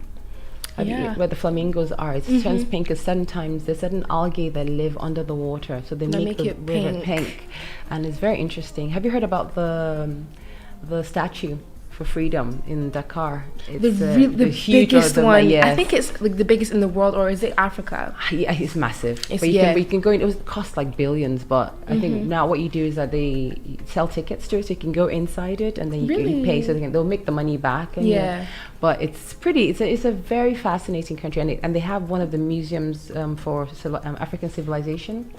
Where the flamingos are. It turns pink at certain times. There's certain algae that live under the water, so they make the river pink. And it's very interesting. Have you heard about the statue for freedom in Dakar? It's the biggest one. Yes. I think it's like the biggest in the world, or is it Africa? Yeah, it's massive. But you can go in. It was cost like billions, but I think now what you do is that they sell tickets to it, so you can go inside it, and then you pay, so they'll make the money back. And but it's pretty. It's a very fascinating country, and they have one of the museums for African civilization,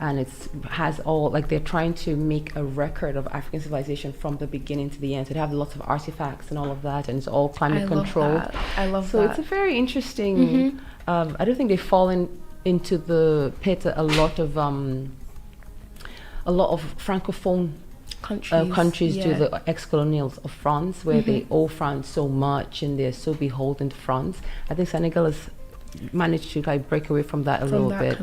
and it has all, like, they're trying to make a record of African civilization from the beginning to the end. So they have lots of artifacts and all of that, and it's all climate controlled. I love that. So it's a very interesting. I don't think they've fallen into the pit a lot of francophone countries to the ex-colonials of France, where they owe France so much and they're so beholden to France. I think Senegal has managed to break away from that a little bit.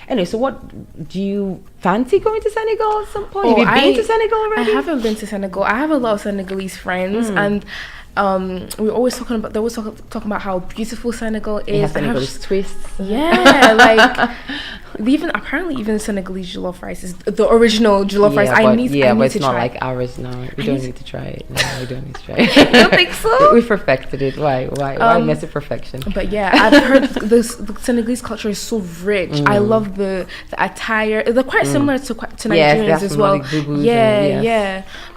Anyway, so what do you fancy going to Senegal at some point? Have you been to Senegal already? I haven't been to Senegal. I have a lot of Senegalese friends, and we're always talking about how beautiful Senegal is. It has Senegalese twists. Yeah, like even Senegalese jollof rice is the original jollof rice. I need but it's to not try. like ours. No, we don't need to try it. No, we don't need to try it. You don't think so? We perfected it. Why mess with perfection? But yeah, I've heard the Senegalese culture is so rich. I love the attire. They're quite similar to Nigerians as well.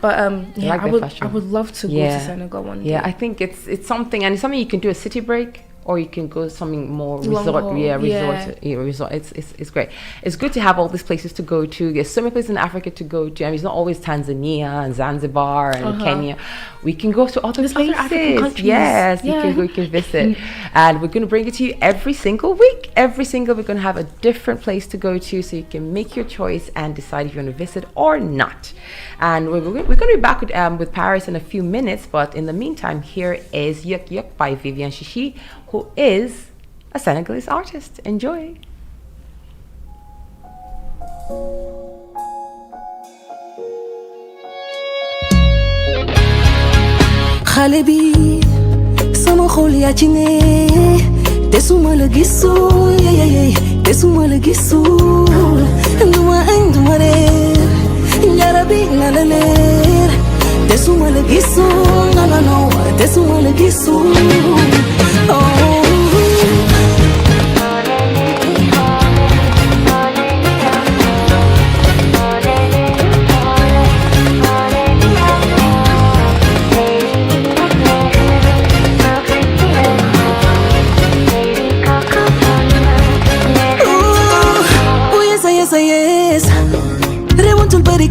But I would love to go to Senegal one day. Yeah, I think it's something, and it's something you can do a city break, or you can go something more resort. Resort. It's great. It's good to have all these places to go to. There's so many places in Africa to go to. I mean, it's not always Tanzania and Zanzibar and Kenya. We can go to other places. Other African countries. Yes, you can visit. And we're going to bring it to you every single week. Every single we're going to have a different place to go to, so you can make your choice and decide if you want to visit or not. And we're going to be back with Paris in a few minutes, but in the meantime, here is Yuk Yuk by Viviane Chichi, who is a Senegalese artist. Enjoy. xale bi sama xol yaa ci ne Desuma la gisul, yeah, yeah, yeah. Desuma la gisul. Nduma nduma reer. Yarabi na la leer. Desuma la gisul, no, no, no. Desuma la gisul. Oh.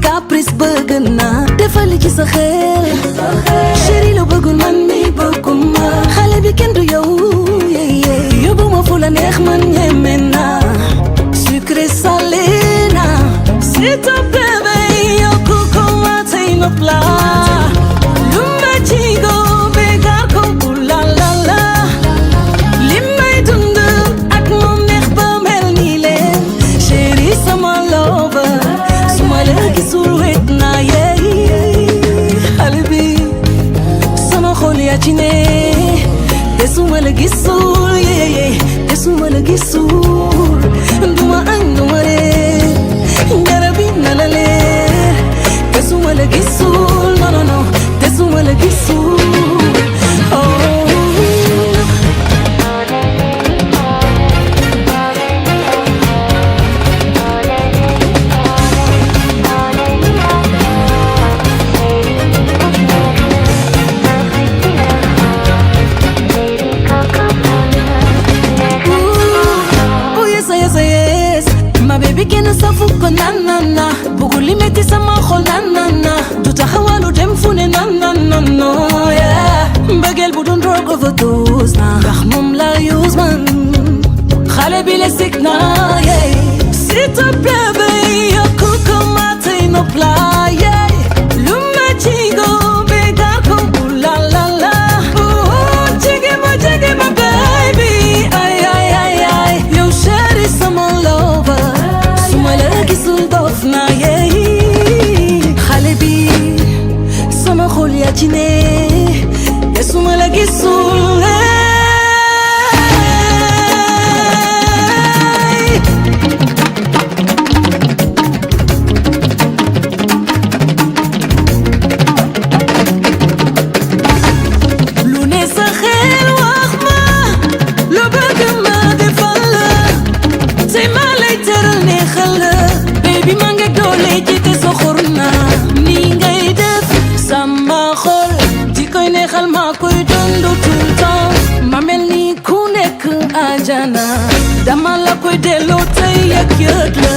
Caprice bëgg naa defal ci sa xel chéri lu bëggul man mi bëgguma xale bi kenn du yow yóbbu ma fu la neex man ñeme naa sucré salé naa s'il te plaît bay yokku ko ma tey ma plat lu ma ci go bégar ko bu la la la li may dund ak moom neex ba mel ni leen chéri sama lover la gisul wet naa yeey xale bi sama xol yaa ci ne desuma la gisul yeey desuma la gisul nduma añ nduma reer njarabi na la leer desuma la gisul non non non desuma la gisul safuko nanana buguli meti sama xol nanana du taxawalu dem fune nanana yeah mbëggeel bu doon drug overdose na ndax moom la use man xale bi le sik na yeah s'il te plaît bay yokku ko ma tey no plat yeah lu ma ci go bégar ko bu la la la oh jege ma baby ay ay ay ay yow chéri sama lover gisul dof na yeey xale bi sama xol yaa ci ne desuma la gisul lu ne sa xel wax ma lu bëgg ma defal la tey ma lay teral neexal la bi ma ngi doole ji te soxor naa ni ngay def sama xol di koy neexal ma koy dund tout le temps ma mel ni ku nekk ajana dama la koy delloo tey yëg yëg la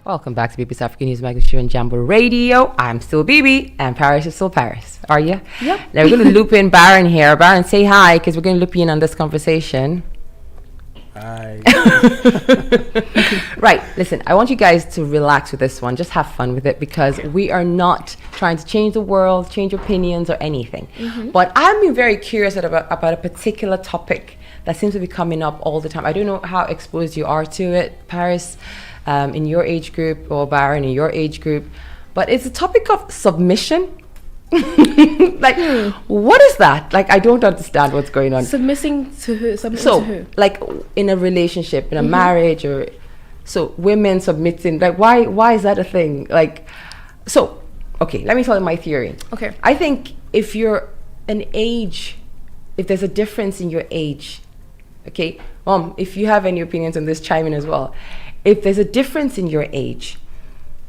Welcome back to BB's African News Magazine Show and Jambo Radio. I'm still BB and Paris is still Paris. Are you? Yep. Now we're going to loop in Baron here. Baron, say hi because we're going to loop you in on this conversation. Hi. Right. Listen, I want you guys to relax with this one. Just have fun with it because we are not trying to change the world, change opinions or anything. Mm-hmm. But I've been very curious about a particular topic that seems to be coming up all the time. I don't know how exposed you are to it, Paris. In your age group or Baron in your age group, but it's a topic of submission. Like, what is that? Like, I don't understand what's going on. Submitting to who? To who? Like in a relationship, in a marriage, or so women submitting. Like, why is that a thing? Like, so okay, let me tell you my theory. Okay, I think if you're an age, if there's a difference in your age, okay, if you have any opinions on this, chime in as well. If there's a difference in your age,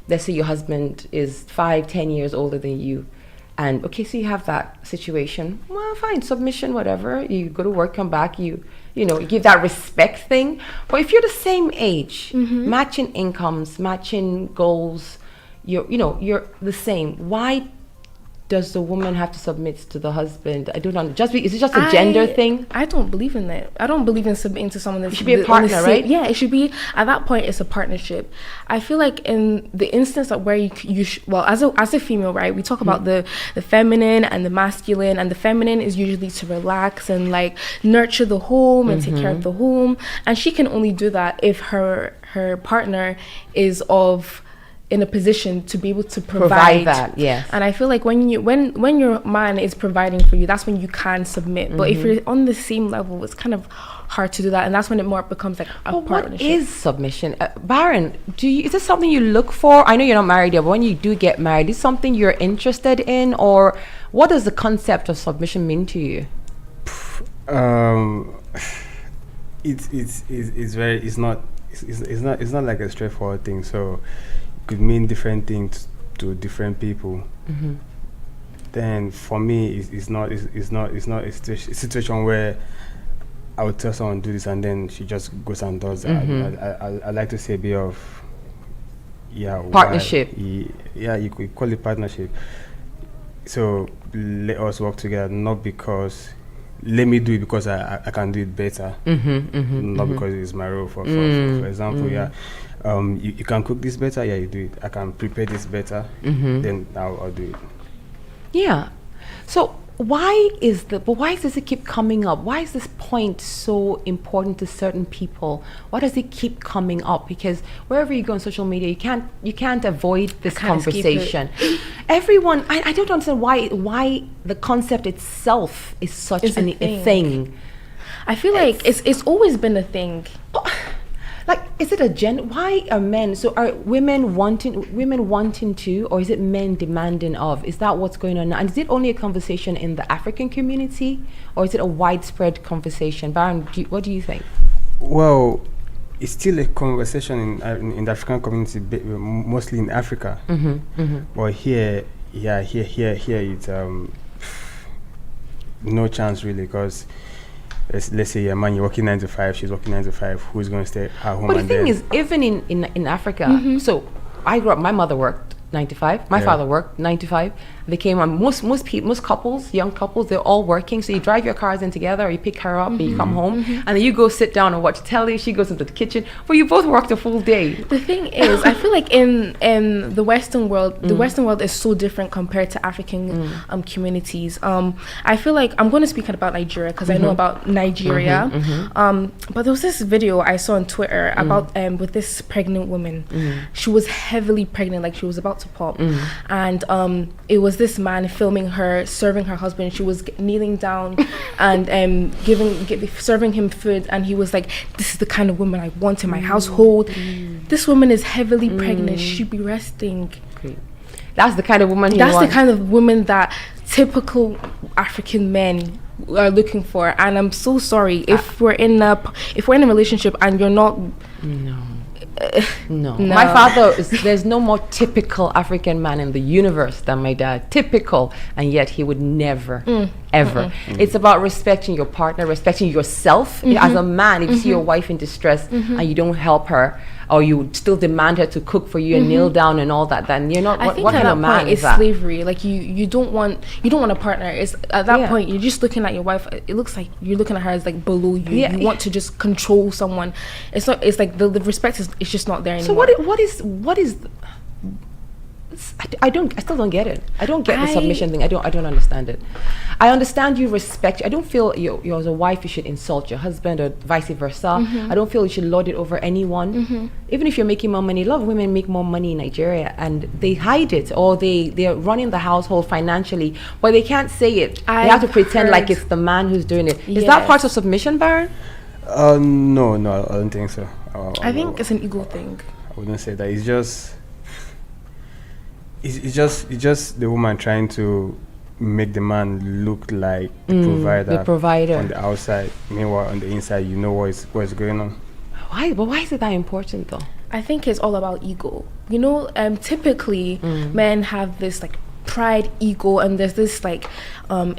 let's say your husband is 5-10 years older than you, and okay, so you have that situation, well, fine, submission, whatever, you go to work, come back, you give that respect thing. But if you're the same age, matching incomes, matching goals, you're the same, why does the woman have to submit to the husband? I don't know. Is it just a gender thing? I don't believe in that. I don't believe in submitting to someone. That should be a partner, right? Yeah, it should be. At that point, it's a partnership. I feel like in the instance of where as a female, right, we talk about the feminine and the masculine, and the feminine is usually to relax and like nurture the home and take care of the home, and she can only do that if her partner is in a position to be able to provide that. Yes. And I feel like when your man is providing for you, that's when you can submit. But if you're on the same level, it's kind of hard to do that, and that's when it more becomes like a partnership. What is submission, Baron? Is this something you look for? I know you're not married yet, but when you do get married, is it something you're interested in, or what does the concept of submission mean to you? It's not like a straightforward thing. So could mean different things to different people. Then for me, it's not a situation where I would tell someone do this and then she just goes and does it. I like to say a bit of partnership. You could call it partnership. So let us work together, not because let me do it because I can do it better, not because it's my role. For example, you can cook this better, you do it. I can prepare this better, then I'll do it. Yeah. So why does it keep coming up? Why is this point so important to certain people? Why does it keep coming up? Because wherever you go on social media, you can't avoid this conversation. Everyone, I don't understand why the concept itself is such a thing. I feel like it's always been a thing. Like, is it why are men, so are women wanting to, or is it men demanding of? Is that what's going on now? And is it only a conversation in the African community, or is it a widespread conversation? Baron, what do you think? Well, it's still a conversation in the African community, mostly in Africa. But here it's no chance really, because let's say a man, you're working 9 to 5, she's working 9 to 5, who's going to stay at home? But the thing is, even in Africa, so I grew up, my mother worked 9 to 5, my father worked 9 to 5. They came on, most couples, young couples, they're all working. So you drive your cars in together, or you pick her up, and you come home, and then you go sit down and watch telly. She goes into the kitchen. Well, you both worked a full day. The thing is, I feel like in the Western world, the Western world is so different compared to African communities. I feel like I'm going to speak about Nigeria because I know about Nigeria. But there was this video I saw on Twitter about with this pregnant woman. She was heavily pregnant, like she was about to pop, and it was this man filming her serving her husband. She was kneeling down and serving him food, and he was like, "This is the kind of woman I want in my household." This woman is heavily pregnant. She should be resting. Great. That's the kind of woman. That's the kind of woman that typical African men are looking for. And I'm so sorry if we're in a relationship and you're not. No. My father there's no more typical African man in the universe than my dad. Typical, and yet he would never ever. It's about respecting your partner, respecting yourself. As a man, if you see your wife in distress and you don't help her, or you still demand her to cook for you and kneel down and all that, then you're not. What kind of man is that? Slavery. Like you don't want a partner. It's at that point you're just looking at your wife. It looks like you're looking at her as like below you. You want to just control someone. It's not. It's like the respect is. It's just not there anymore. So what is? I still don't get it. I don't get the submission thing. I don't understand it. I understand you respect. I don't feel you're as a wife you should insult your husband or vice versa. I don't feel you should lord it over anyone. Even if you're making more money, a lot of women make more money in Nigeria and they hide it, or they're running the household financially, but they can't say it. They have to pretend like it's the man who's doing it. Is that part of submission, Baron? No, I don't think so. I think it's an ego thing. I wouldn't say that. It's just the woman trying to make the man look like the provider on the outside. Meanwhile, on the inside, you know what's going on. Why? But why is it that important, though? I think it's all about ego. You know, typically men have this like pride, ego, and there's this like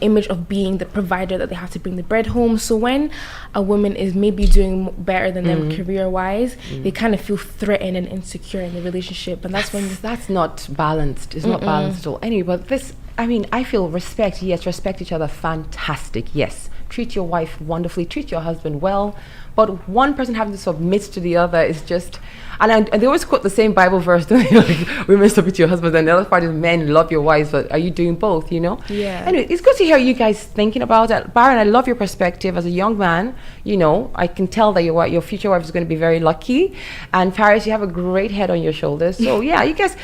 image of being the provider, that they have to bring the bread home. So when a woman is maybe doing better than them career-wise, they kind of feel threatened and insecure in the relationship, and that's when that's not balanced. It's not balanced at all. Anyway, but I mean, I feel respect. Yes, respect each other. Fantastic. Yes. Treat your wife wonderfully. Treat your husband well. But one person having to submit to the other is just... And they always quote the same Bible verse, don't they? Like, women submit to your husbands, and the other part is men love your wives. But are you doing both, you know? Yeah. Anyway, it's good to hear you guys thinking about that. Baron, I love your perspective as a young man. You know, I can tell that your future wife is going to be very lucky. And Paris, you have a great head on your shoulders. So yeah, you guys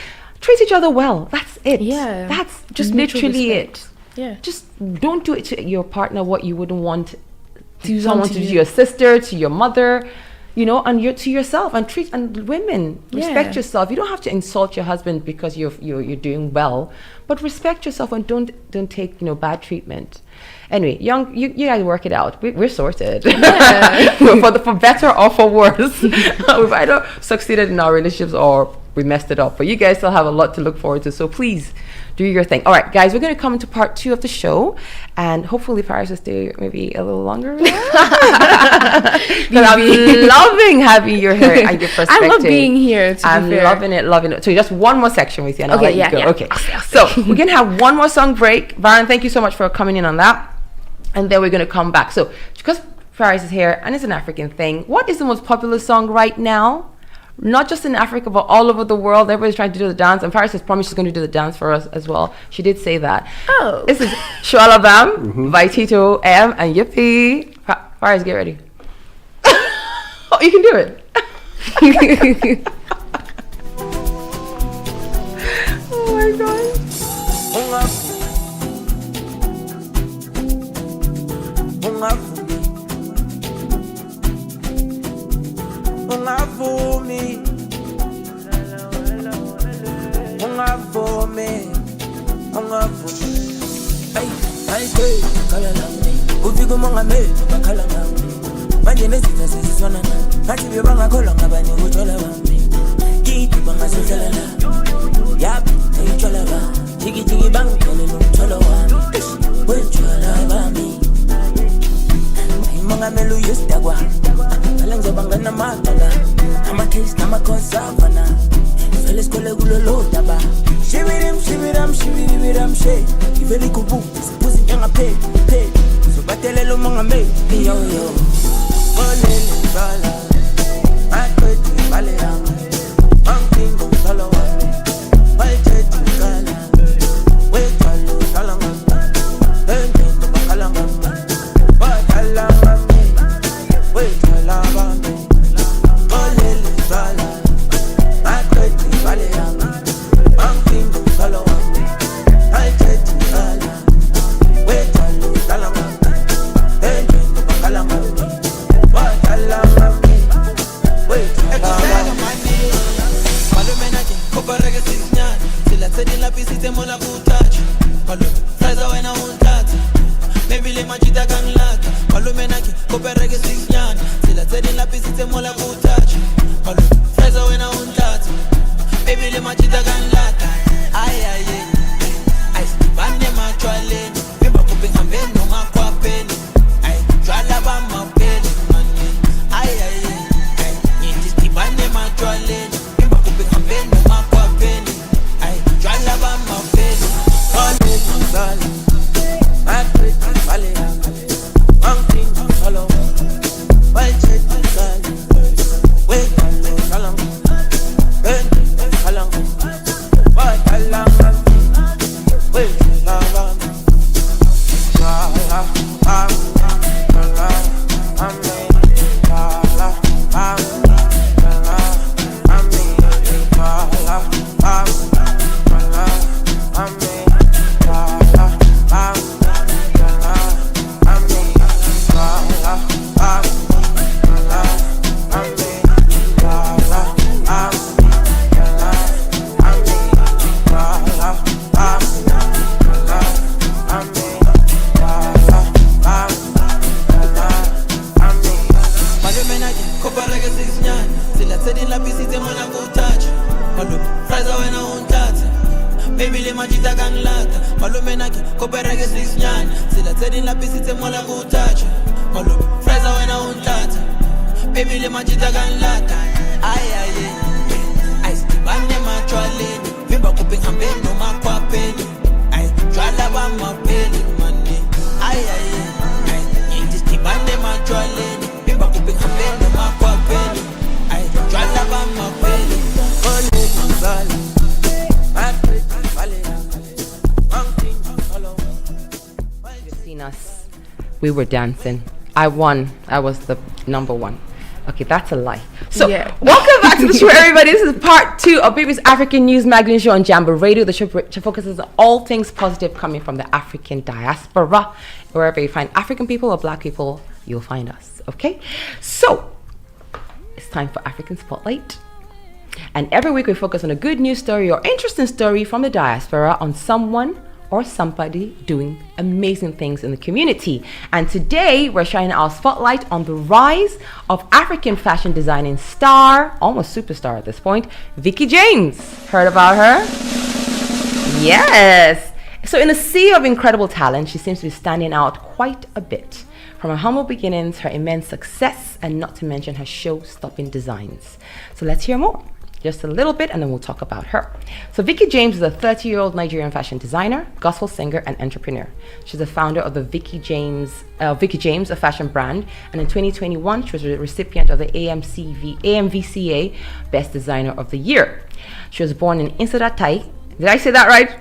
treat each other well. That's it. Yeah. That's Just literally mutual it. respect. Yeah. Just don't do it to your partner what you wouldn't want to Done someone to to do you. to your sister, to your mother, you know, and to yourself. And women, respect Yeah. yourself. You don't have to insult your husband because you're doing well, but respect yourself and don't take, you know, bad treatment. Anyway, you guys work it out. We're sorted. for better or for worse. We've either succeeded in our relationships or we messed it up. But you guys still have a lot to look forward to. So please do your thing. All right, guys, we're going to come into part 2 of the show. And hopefully Paris will stay maybe a little longer. But I'm loving having your hair and your perspective. I love being here, I'm loving it. So just one more section with you and I'll let you go. Yeah. Okay. So we're going to have one more song break. Baron, thank you so much for coming in on that. And then we're going to come back. So because Paris is here and it's an African thing, what is the most popular song right now? Not just in Africa, but all over the world. Everybody's trying to do the dance. And Paris has promised she's going to do the dance for us as well. She did say that. Oh. This is Shualabam by Tito M and Yippee. Paris, get ready. Oh, you can do it. Oh my God. You've seen us. We were dancing. I won. I was the number one. Okay, that's a lie. So, welcome back to the show, everybody. This is part 2 of Baby's African News Magazine show on Jambo Radio. The show focuses on all things positive coming from the African diaspora. Wherever you find African people or black people, you'll find us. Okay? So, it's time for African Spotlight. And every week we focus on a good news story or interesting story from the diaspora on someone or somebody doing amazing things in the community. And today we're shining our spotlight on the rise of African fashion designing star, almost superstar at this point, Vicky James. Heard about her? Yes. So in a sea of incredible talent, she seems to be standing out quite a bit. From her humble beginnings, her immense success, and not to mention her show-stopping designs. So let's hear more. Just a little bit, and then we'll talk about her. So Vicky James is a 30-year-old Nigerian fashion designer, gospel singer, and entrepreneur. She's the founder of the Vicky James, a fashion brand, and in 2021, she was a recipient of the AMVCA Best Designer of the Year. She was born in Insadatai. Did I say that right?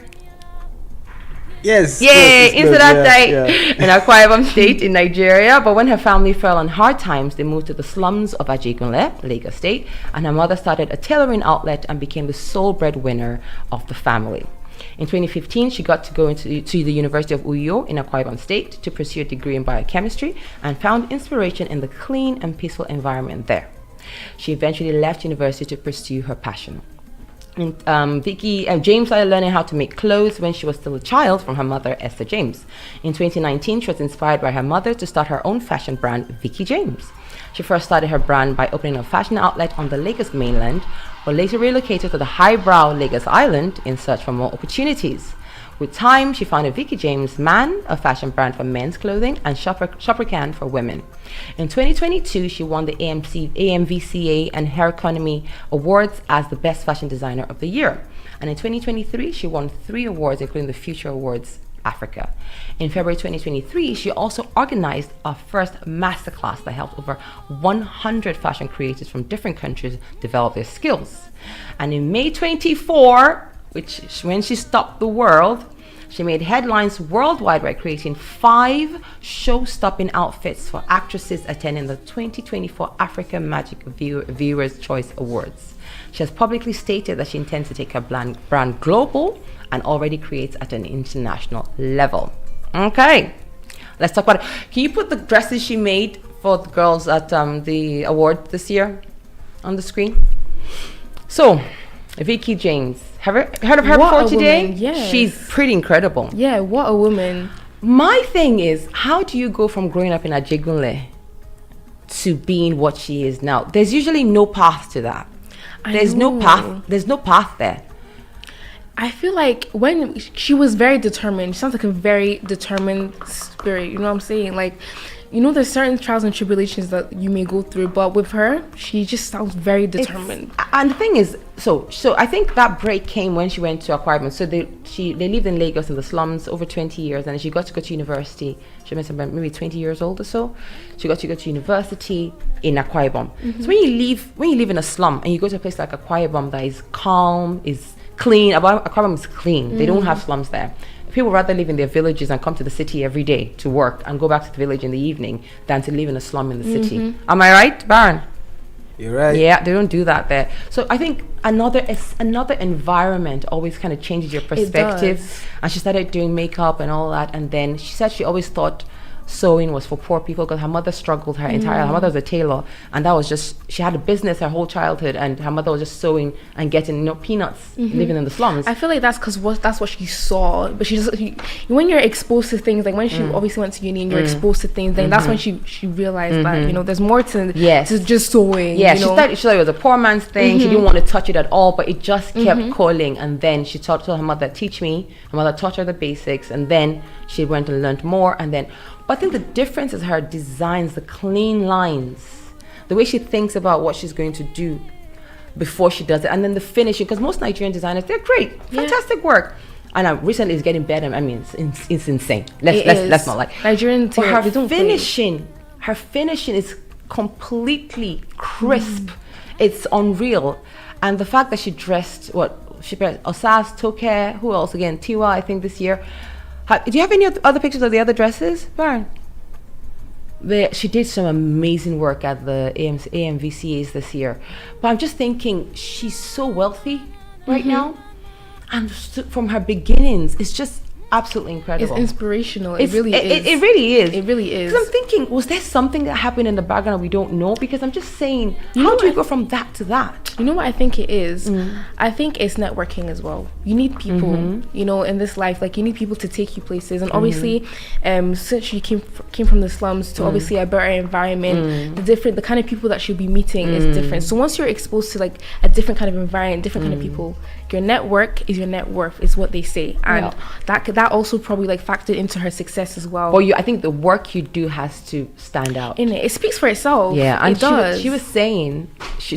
Yes. Yay! Insadatai in Akwa Ibom State in Nigeria. But when her family fell on hard times, they moved to the slums of Ajegunle, Lagos State, and her mother started a tailoring outlet and became the sole breadwinner of the family. In 2015, she got to go to the University of Uyo in Akwa Ibom State to pursue a degree in biochemistry and found inspiration in the clean and peaceful environment there. She eventually left university to pursue her passion. Vicky James started learning how to make clothes when she was still a child from her mother, Esther James. In 2019, she was inspired by her mother to start her own fashion brand, Vicky James. She first started her brand by opening a fashion outlet on the Lagos mainland, but later relocated to the highbrow Lagos Island in search for more opportunities. With time, she founded Vicky James Man, a fashion brand for men's clothing, and Shopper Can for women. In 2022, she won the AMVCA and Hair Economy Awards as the Best Fashion Designer of the Year. And in 2023, she won 3 awards, including the Future Awards Africa. In February 2023, she also organized a first masterclass that helped over 100 fashion creators from different countries develop their skills. And in May 24, when she stopped the world, she made headlines worldwide by creating 5 show-stopping outfits for actresses attending the 2024 African Magic Viewers' Choice Awards. She has publicly stated that she intends to take her brand global and already creates at an international level. Okay, let's talk about it. Can you put the dresses she made for the girls at the award this year on the screen? So, Vicky James. Have you heard of her before today? Yes. She's pretty incredible. Yeah, what a woman. My thing is, how do you go from growing up in Ajegunle to being what she is now? There's usually no path to that. There's no path there. I feel like when she was very determined, she sounds like a very determined spirit, you know what I'm saying? Like, you know, there's certain trials and tribulations that you may go through, but with her, she just sounds very determined. And the thing is, so I think that break came when she went to Akwa Ibom. So they lived in Lagos in the slums over 20 years, and she got to go to university. She must have been maybe 20 years old or so. She got to go to university in Akwa Ibom. So when you live in a slum and you go to a place like Akwa Ibom that is calm, is clean. Akwa Ibom is clean. They don't have slums there. People rather live in their villages and come to the city every day to work and go back to the village in the evening than to live in a slum in the city. Am I right, Baron? You're right. Yeah, they don't do that there. So I think another environment always kind of changes your perspective. And she started doing makeup and all that. And then she said she always thought sewing was for poor people because her mother struggled her mother was a tailor, and that was just, she had a business her whole childhood, and her mother was just sewing and getting peanuts living in the slums. I feel like that's because that's what she saw, but when you're exposed to things, like when she obviously went to uni and you're exposed to things, then that's when she realized that there's more to just sewing. She thought it was a poor man's thing. She didn't want to touch it at all, but it just kept calling. And then she told her mother, teach me. Her mother taught her the basics, and then she went and learned more. And then, but I think the difference is her designs, the clean lines, the way she thinks about what she's going to do before she does it, and then the finishing. Because most Nigerian designers, they're great, fantastic work. And recently it's getting better. I mean, it's insane. Let's not like Nigerian. But her they don't play. her finishing is completely crisp. It's unreal. And the fact that she dressed she dressed Osas, Toke, who else again? Tiwa, I think this year. Do you have any other pictures of the other dresses, Baron? She did some amazing work at the AMVCAs this year. But I'm just thinking, she's so wealthy right now. And from her beginnings, it's just absolutely incredible. It's inspirational. It really is. It really is. It really is. Because I'm thinking, was there something that happened in the background we don't know? Because I'm just saying, how do you go from that to that? You know what I think it is? I think it's networking as well. You need people, you know, in this life. Like, you need people to take you places. And obviously, since you came from the slums to obviously a better environment, the kind of people that you'll be meeting is different. So once you're exposed to like a different kind of environment, different kind of people, your network is your net worth, is what they say. And that also probably like factored into her success as well. Well, I think the work you do has to stand out. It speaks for itself. Yeah, and it does. She was saying she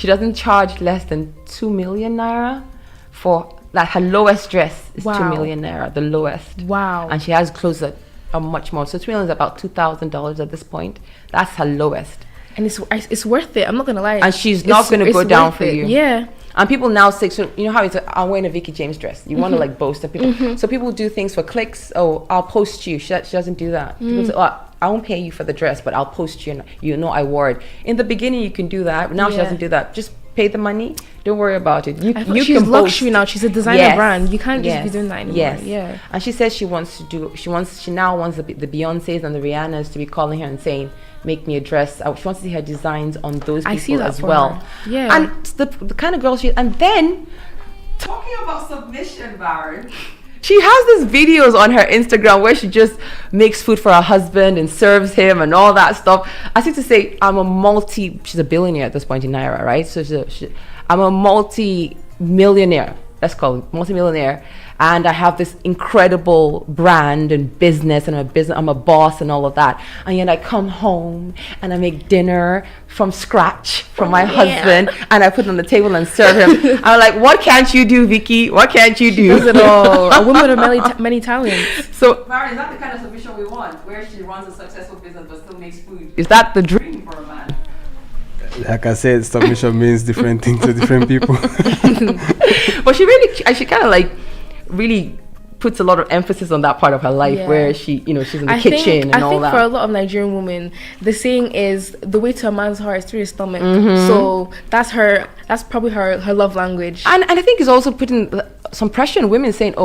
doesn't charge less than 2 million naira for like her lowest dress is 2 million naira, the lowest. Wow. And she has clothes that are much more. So 2 million is about $2,000 at this point. That's her lowest. And it's worth it. I'm not gonna lie. And she's not gonna go down for you. Yeah. And people now say, so you know how it's I'm wearing a Vicky James dress. You want to like boast of people. So people do things for clicks. Oh, I'll post you. She doesn't do that. People say, oh, I won't pay you for the dress, but I'll post you. And you know I wore it. In the beginning, you can do that. Now she doesn't do that. Just pay the money. Don't worry about it. She's luxury now. She's a designer brand. You can't just be doing that anymore. Yes. Yeah. And she says she now wants the Beyoncés and the Rihannas to be calling her and saying, make me a dress. She wants to see her designs on those people I see that as well. Her. Yeah. And the kind of girl and then talking about submission, Baron. She has these videos on her Instagram where she just makes food for her husband and serves him and all that stuff. I seem to say she's a billionaire at this point in Naira, right? So I'm a multi-millionaire. Let's call it multi-millionaire. And I have this incredible brand and business, and I'm a boss and all of that. And yet I come home and I make dinner from scratch for my husband, and I put it on the table and serve him. I'm like, what can't you do, Vicky? What can't you do? She does it all. A woman of many talents. So, Mary, is that the kind of submission we want, where she runs a successful business but still makes food? Is that the dream for a man? Like I said, submission means different things to different people. But she kind of like really puts a lot of emphasis on that part of her life where she's in the kitchen and all that. I think for a lot of Nigerian women, the saying is the way to a man's heart is through his stomach. So that's probably her love language. And I think it's also putting some pressure on women, saying,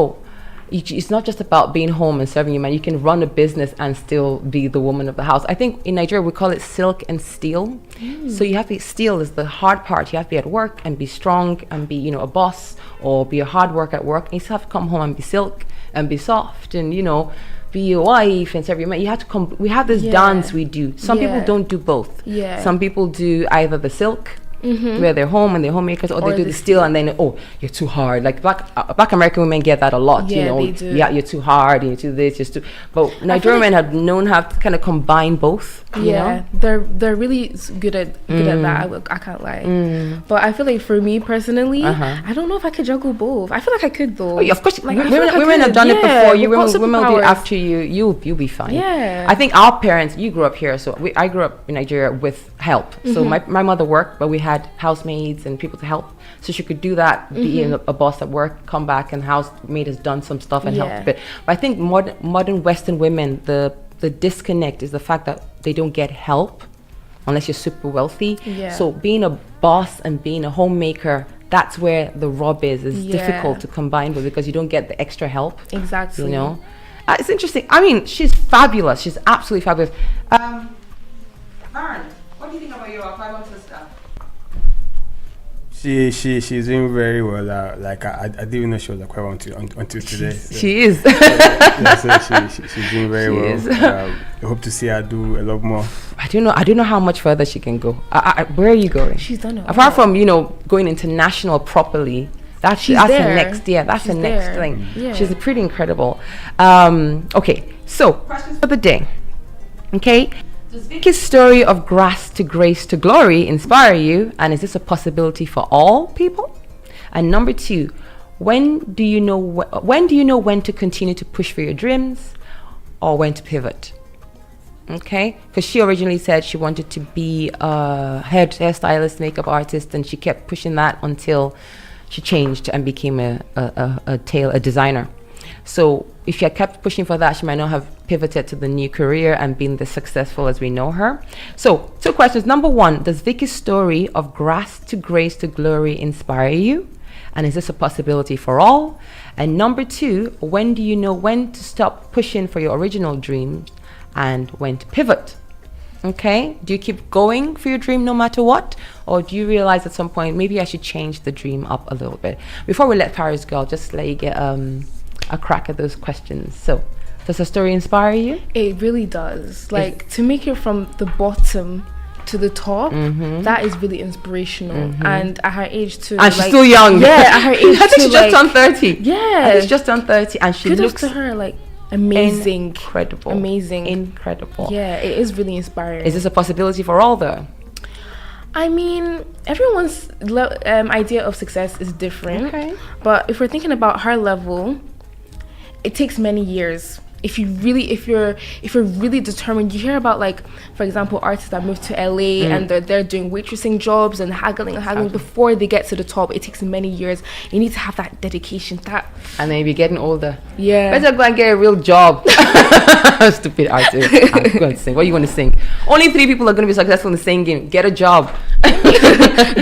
it's not just about being home and serving your man. You can run a business and still be the woman of the house. I think in Nigeria we call it silk and steel. So you have to steel is the hard part. You have to be at work and be strong and be a boss, or be a hard worker at work. And you still have to come home and be silk and be soft and be a wife and serve your man. You have to come. We have this dance we do. Some people don't do both. Some people do either the silk, where they're home and they're homemakers, or they do the steel, and then you're too hard. Like black American women get that a lot. They do. Yeah, you're too hard. You do this, just too. But Nigerian men have known how to kind of combine both. They're really good at that. I can't lie. But I feel like for me personally, I don't know if I could juggle both. I feel like I could though. Of course, like, women have done it before. Women will do it after you. You'll be fine. Yeah. I think our parents. You grew up here, so I grew up in Nigeria with help. So my mother worked, but we had housemaids and people to help, so she could do that, be a boss at work, come back, and housemaid has done some stuff and helped a bit. But I think modern Western women, the disconnect is the fact that they don't get help unless you're super wealthy. So being a boss and being a homemaker, that's where the rub is difficult to combine with, because you don't get the extra help. Exactly. It's interesting. I mean, she's fabulous. She's absolutely fabulous. Maren, what do you think about your 5-month sister? She's doing very well. Like I didn't even know she was a choir until today. So. She is. So she's doing very well. I hope to see her do a lot more. I don't know how much further she can go. Where are you going? She's done it. Apart from going international properly, that's the next. Yeah, that's the next thing. Yeah. She's pretty incredible. Okay, so questions for the day. Okay. Does Vicky's story of grass to grace to glory inspire you? And is this a possibility for all people? And number 2, When do you know when to continue to push for your dreams or when to pivot? Okay, because she originally said she wanted to be a hairstylist, makeup artist, and she kept pushing that until she changed and became a designer. So if she had kept pushing for that, she might not have pivoted to the new career and been this successful as we know her. So 2 questions. Number 1, does Vicky's story of grass to grace to glory inspire you? And is this a possibility for all? And number 2, when do you know when to stop pushing for your original dream and when to pivot? Okay, do you keep going for your dream no matter what? Or do you realize at some point, maybe I should change the dream up a little bit? Before we let Paris go, I'll just let you get a crack at those questions. So, does the story inspire you? It really does. Like, to make it from the bottom to the top, that is really inspirational. And at her age too, and she's still young. Yeah, at her age I think too, she just turned 30. Yeah, I think she's just turned 30, and she kudos looks to her, like, amazing, incredible, incredible. Yeah, it is really inspiring. Is this a possibility for all though? I mean, everyone's idea of success is different. Okay. But if we're thinking about her level, it takes many years. If you're really determined, you hear about, like, for example, artists that move to LA and they're doing waitressing jobs and haggling before they get to the top. It takes many years. You need to have that dedication. And then you're getting older. Yeah. Better go and get a real job. Stupid artist. I'm going to sing. What do you want to sing? Only 3 people are going to be successful in the singing. Get a job.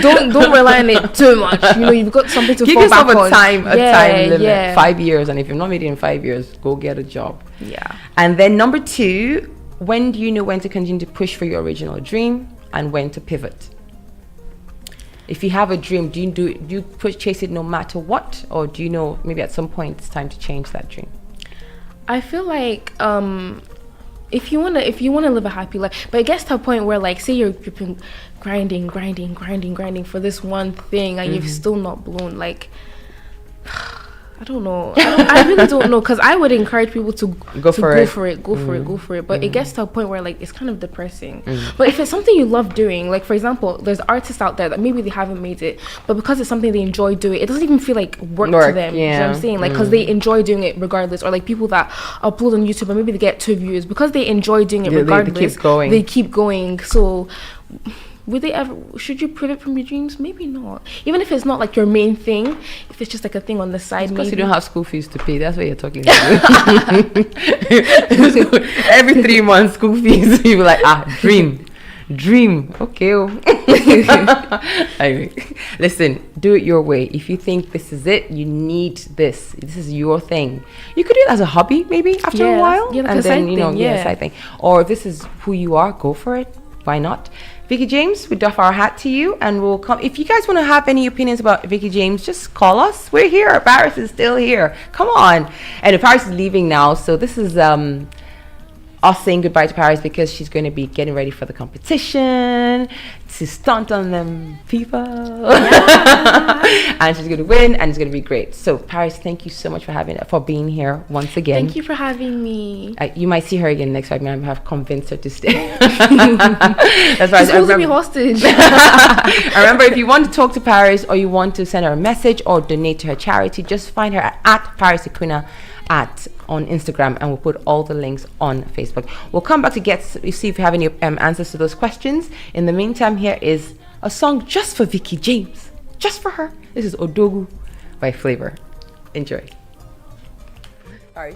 don't rely on it too much. You know, you've got something to give fall yourself back a on. time limit. Yeah. 5 years, and if you've not made it in 5 years, go get a job. Yeah. And then number 2, when do you know when to continue to push for your original dream and when to pivot? If you have a dream, do you chase it no matter what, or do you know maybe at some point it's time to change that dream? I feel like if you wanna live a happy life, but it gets to a point where, like, say you've been grinding for this one thing and you've still not blown, like, I don't know. I really don't know, because I would encourage people to go for it. But it gets to a point where, like, it's kind of depressing. But if it's something you love doing, like, for example, there's artists out there that maybe they haven't made it, but because it's something they enjoy doing, it doesn't even feel like work to them. Yeah. You know what I'm saying? Like, because they enjoy doing it regardless. Or, like, people that upload on YouTube and maybe they get 2 views because they enjoy doing it regardless. They keep going. So should you pivot from your dreams? Maybe not. Even if it's not, like, your main thing, if it's just, like, a thing on the side, because maybe. you don't have school fees to pay. That's what you're talking about. Every 3 months, school fees. You're like, dream. Okay. Anyway, listen, do it your way. If you think this is it, you need this. This is your thing. You could do it as a hobby, maybe after a while, like and a then side side thing. Or if this is who you are, go for it. Why not? Vicky James, we doff our hat to you, and we'll come. If you guys want to have any opinions about Vicky James, just call us. We're here. Paris is still here. Come on. And Paris is leaving now, so this is us saying goodbye to Paris, because she's going to be getting ready for the competition to stunt on them people. And she's going to win, and it's going to be great. So Paris, thank you so much for being here once again. Thank you for having me. You might see her again next week. I have convinced her to stay. That's right. She's supposed to be hostage. Remember, if you want to talk to Paris, or you want to send her a message or donate to her charity, just find her at Paris Ikunna on Instagram, and we'll put all the links on Facebook. We'll come back to see if you have any answers to those questions. In the meantime, here is a song just for Vicky James, just for her. This is Odogu by Flavor. Enjoy. All right.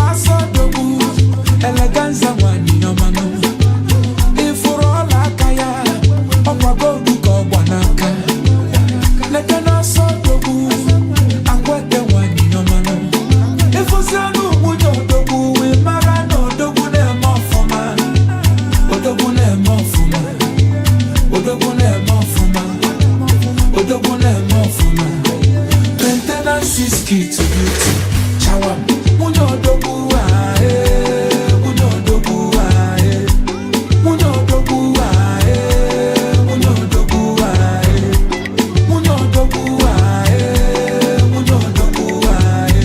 If you Siski to beauty. Chawam. Munyo dogu ae. Munyo dogu ae. Munyo dogu ae. Munyo dogu ae. Munyo dogu ae. Munyo dogu ae.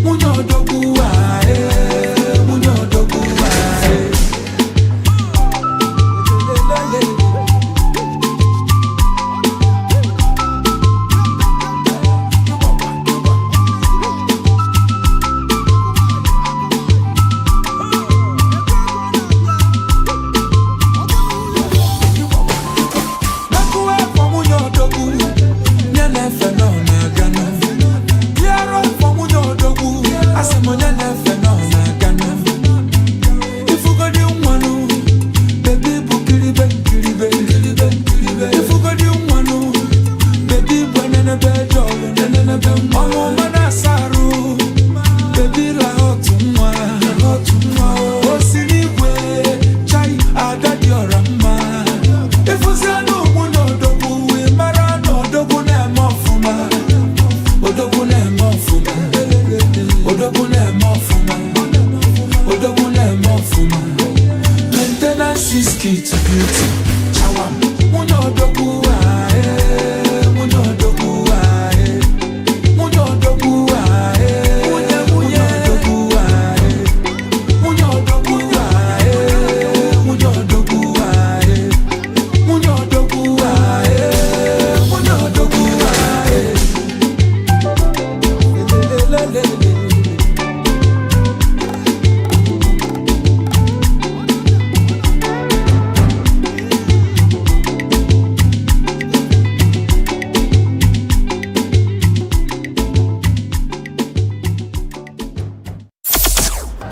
Munyo dogu ae. Munyo dogu ae.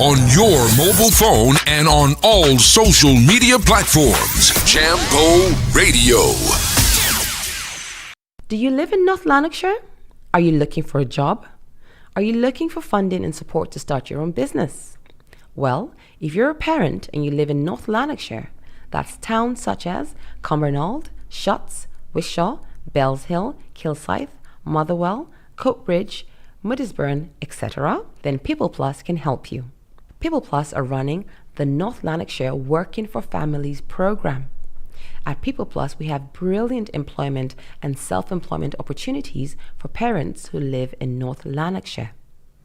On your mobile phone and on all social media platforms. Jambo Radio. Do you live in North Lanarkshire? Are you looking for a job? Are you looking for funding and support to start your own business? Well, if you're a parent and you live in North Lanarkshire, that's towns such as Cumbernauld, Shotts, Wishaw, Bellshill, Kilsyth, Motherwell, Coatbridge, Moodiesburn, etc., then People Plus can help you. People Plus are running the North Lanarkshire Working for Families program. At People Plus, we have brilliant employment and self-employment opportunities for parents who live in North Lanarkshire.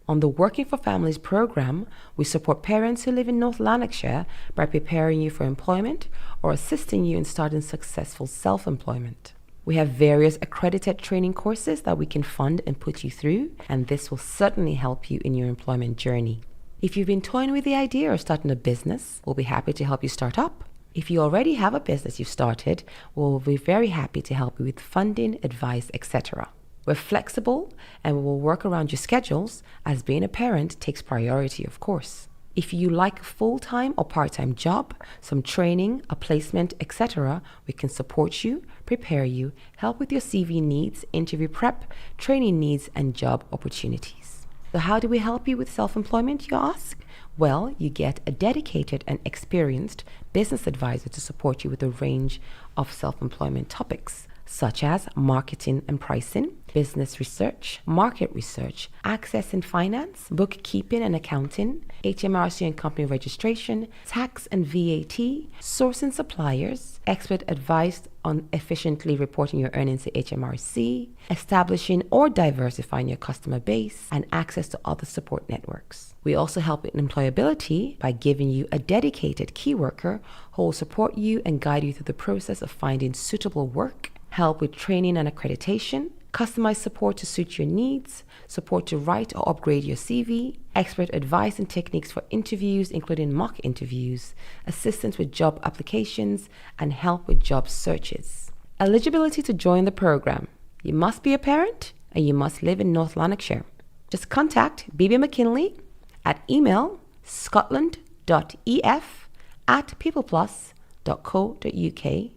On the Working for Families program, we support parents who live in North Lanarkshire by preparing you for employment or assisting you in starting successful self-employment. We have various accredited training courses that we can fund and put you through, and this will certainly help you in your employment journey. If you've been toying with the idea of starting a business, we'll be happy to help you start up. If you already have a business you've started, we'll be very happy to help you with funding, advice, etc. We're flexible and we will work around your schedules, as being a parent takes priority, of course. If you like a full-time or part-time job, some training, a placement, etc., we can support you, prepare you, help with your CV needs, interview prep, training needs, and job opportunities. So how do we help you with self-employment, you ask? Well, you get a dedicated and experienced business advisor to support you with a range of self-employment topics, such as marketing and pricing, business research, market research, access and finance, bookkeeping and accounting, HMRC and company registration, tax and VAT, sourcing suppliers, expert advice on efficiently reporting your earnings to HMRC, establishing or diversifying your customer base, and access to other support networks. We also help in employability by giving you a dedicated key worker who will support you and guide you through the process of finding suitable work, help with training and accreditation, customized support to suit your needs, support to write or upgrade your CV, expert advice and techniques for interviews, including mock interviews, assistance with job applications, and help with job searches. Eligibility to join the program. You must be a parent and you must live in North Lanarkshire. Just contact BB McKinley at email scotland.ef@peopleplus.co.uk.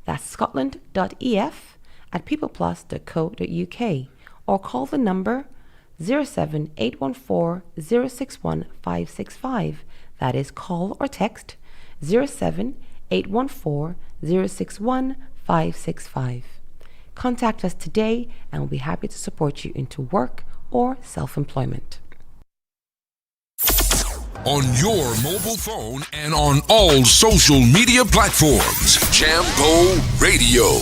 That's scotland.ef@peopleplus.co.uk, or call the number 07814 061 565. That is call or text 07814 061 565. Contact us today and we'll be happy to support you into work or self-employment. On your mobile phone and on all social media platforms. Jambo Radio.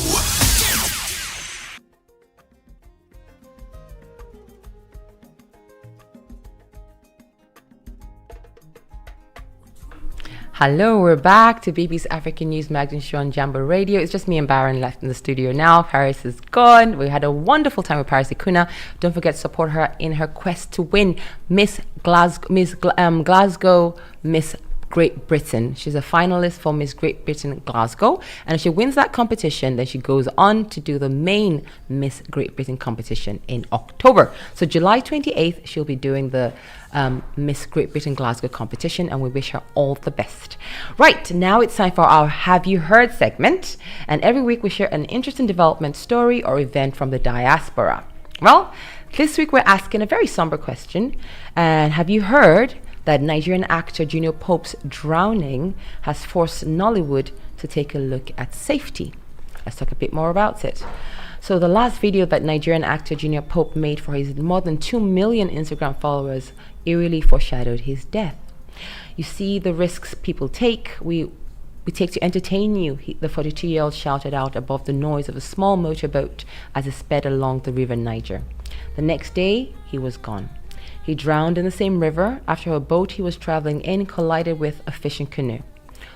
Hello, we're back to BB's African News Magazine show on Jambo Radio. It's just me and Baron left in the studio now. Paris is gone. We had a wonderful time with Paris Ikunna. Don't forget to support her in her quest to win Miss Glasgow, Miss Great Britain. She's a finalist for Miss Great Britain Glasgow, and if she wins that competition, then she goes on to do the main Miss Great Britain competition in October. So July 28th, she'll be doing the Miss Great Britain Glasgow competition, and we wish her all the best. Right, now it's time for our Have You Heard segment, and every week we share an interesting development story or event from the diaspora. Well, this week we're asking a very somber question, and have you heard that Nigerian actor Junior Pope's drowning has forced Nollywood to take a look at safety? Let's talk a bit more about it. So the last video that Nigerian actor Junior Pope made for his more than 2 million Instagram followers eerily foreshadowed his death. You see the risks people take. We take to entertain you, the 42-year-old shouted out above the noise of a small motorboat as it sped along the river Niger. The next day, he was gone. He drowned in the same river after a boat he was traveling in collided with a fishing canoe.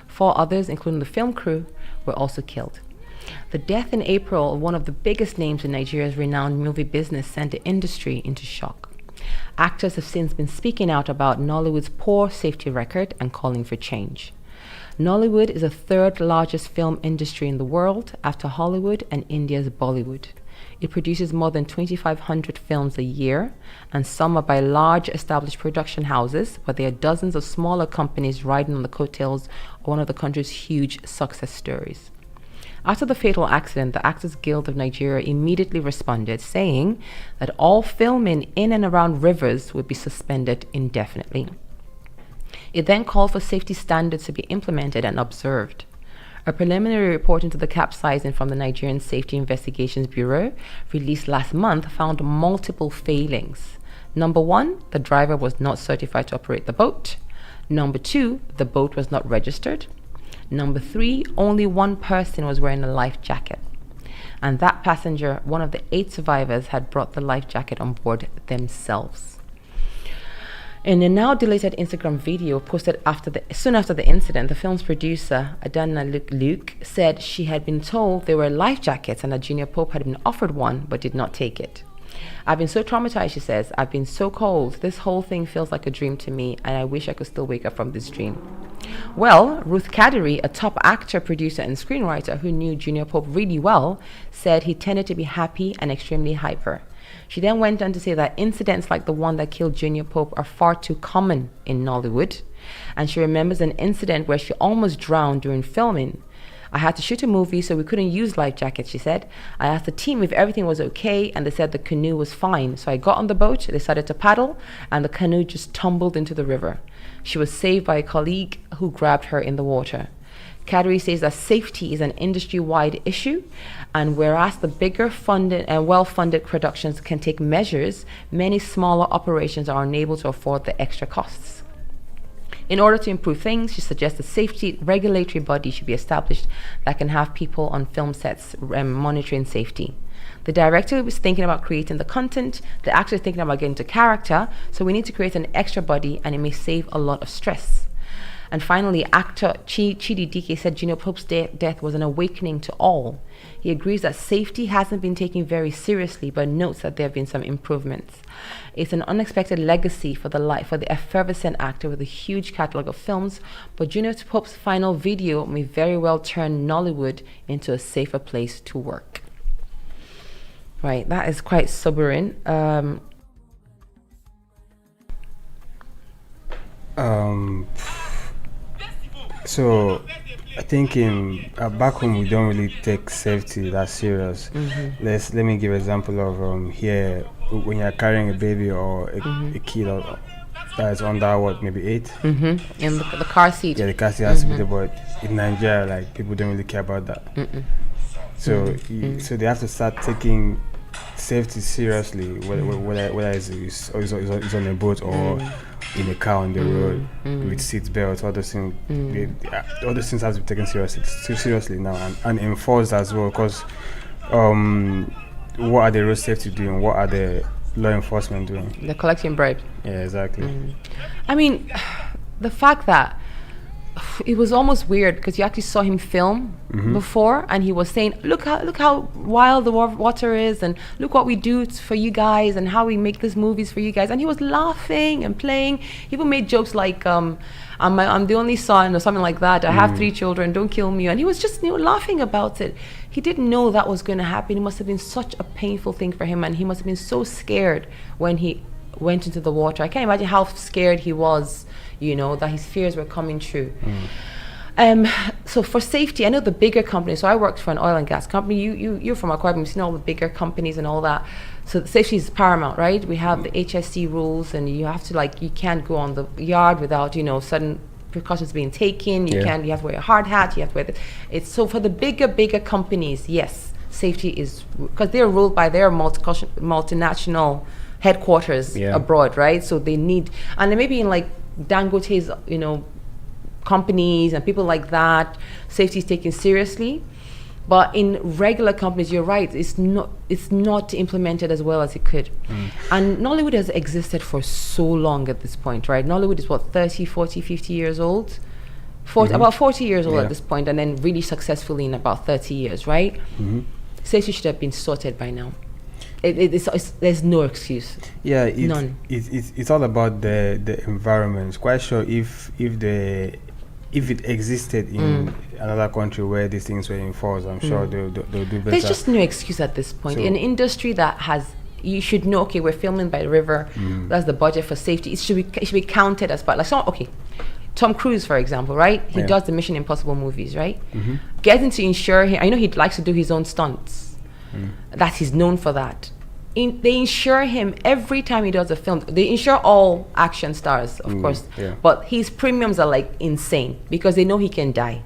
4 others, including the film crew, were also killed. The death in April of one of the biggest names in Nigeria's renowned movie business sent the industry into shock. Actors have since been speaking out about Nollywood's poor safety record and calling for change. Nollywood is the 3rd largest film industry in the world after Hollywood and India's Bollywood. It produces more than 2,500 films a year, and some are by large established production houses, but there are dozens of smaller companies riding on the coattails of one of the country's huge success stories. After the fatal accident, the Actors Guild of Nigeria immediately responded, saying that all filming in and around rivers would be suspended indefinitely. It then called for safety standards to be implemented and observed. A preliminary report into the capsizing from the Nigerian Safety Investigations Bureau, released last month, found multiple failings. Number 1, the driver was not certified to operate the boat. Number 2, the boat was not registered. Number 3, only one person was wearing a life jacket. And that passenger, one of the 8 survivors, had brought the life jacket on board themselves. In a now deleted Instagram video posted soon after the incident, the film's producer, Adana Luke, said she had been told there were life jackets and that Junior Pope had been offered one but did not take it. I've been so traumatized, she says. I've been so cold. This whole thing feels like a dream to me, and I wish I could still wake up from this dream. Well, Ruth Kadiri, a top actor, producer, and screenwriter who knew Junior Pope really well, said he tended to be happy and extremely hyper. She then went on to say that incidents like the one that killed Junior Pope are far too common in Nollywood, and she remembers an incident where she almost drowned during filming. I had to shoot a movie, so we couldn't use life jackets, she said. I asked the team if everything was okay, and they said the canoe was fine. So I got on the boat, they started to paddle, and the canoe just tumbled into the river. She was saved by a colleague who grabbed her in the water. Kadri says that safety is an industry-wide issue, and whereas the bigger funded and well-funded productions can take measures, many smaller operations are unable to afford the extra costs. In order to improve things, she suggests a safety regulatory body should be established that can have people on film sets monitoring safety. The director was thinking about creating the content, the actor is thinking about getting into character, so we need to create an extra body, and it may save a lot of stress. And finally, actor Chidi Dike said Junior Pope's death was an awakening to all. He agrees that safety hasn't been taken very seriously, but notes that there have been some improvements. It's an unexpected legacy for the effervescent actor with a huge catalogue of films, but Junior Pope's final video may very well turn Nollywood into a safer place to work. Right, that is quite sobering. So I think in back home we don't really take safety that serious. Let me give an example of here when you're carrying a baby or a kid that is under maybe 8 in the car seat. Yeah, the car seat has to be there, but in Nigeria, like, people don't really care about that. So so they have to start taking safety seriously, whether it's on a boat or in a car on the road with seat belts, all those things. All those things have to be taken seriously now and enforced as well. Because what are the road safety doing? What are the law enforcement doing? They're collecting bribes. Yeah, exactly. I mean, the fact that it was almost weird because you actually saw him film before, and he was saying, look how wild the water is, and look what we do for you guys, and how we make these movies for you guys. And he was laughing and playing. He even made jokes like, I'm the only son, or something like that. I have 3 children, don't kill me. And he was just laughing about it. He didn't know that was going to happen. It must have been such a painful thing for him, and he must have been so scared when he went into the water. I can't imagine how scared he was, that his fears were coming true. So for safety, I know the bigger companies. So I worked for an oil and gas company. You're from Aquarium, you've seen all the bigger companies and all that. So safety is paramount, right? We have the HSC rules, and you have to you can't go on the yard without sudden precautions being taken. You have to wear a hard hat. You have to wear it's so for the bigger companies. Yes, safety is because they're ruled by their multinational headquarters abroad, right? So they need, and then maybe in Dangote's, companies and people like that, safety is taken seriously. But in regular companies, you're right, it's not implemented as well as it could. And Nollywood has existed for so long at this point, right? Nollywood is 30, 40, 50 years old? About 40 years old at this point, and then really successfully in about 30 years, right? Safety should have been sorted by now. There's no excuse. Yeah, none. It's all about the environment. Quite sure if it existed in another country where these things were enforced, I'm sure they'll do better. There's just no excuse at this point. In an industry that you should know, okay, we're filming by the river. That's the budget for safety. It should be counted as part. Tom Cruise, for example, right? He does the Mission Impossible movies, right? Getting to insure him. I know he likes to do his own stunts. That he's known for that. They insure him every time he does a film. They insure all action stars, of course, but his premiums are insane because they know he can die.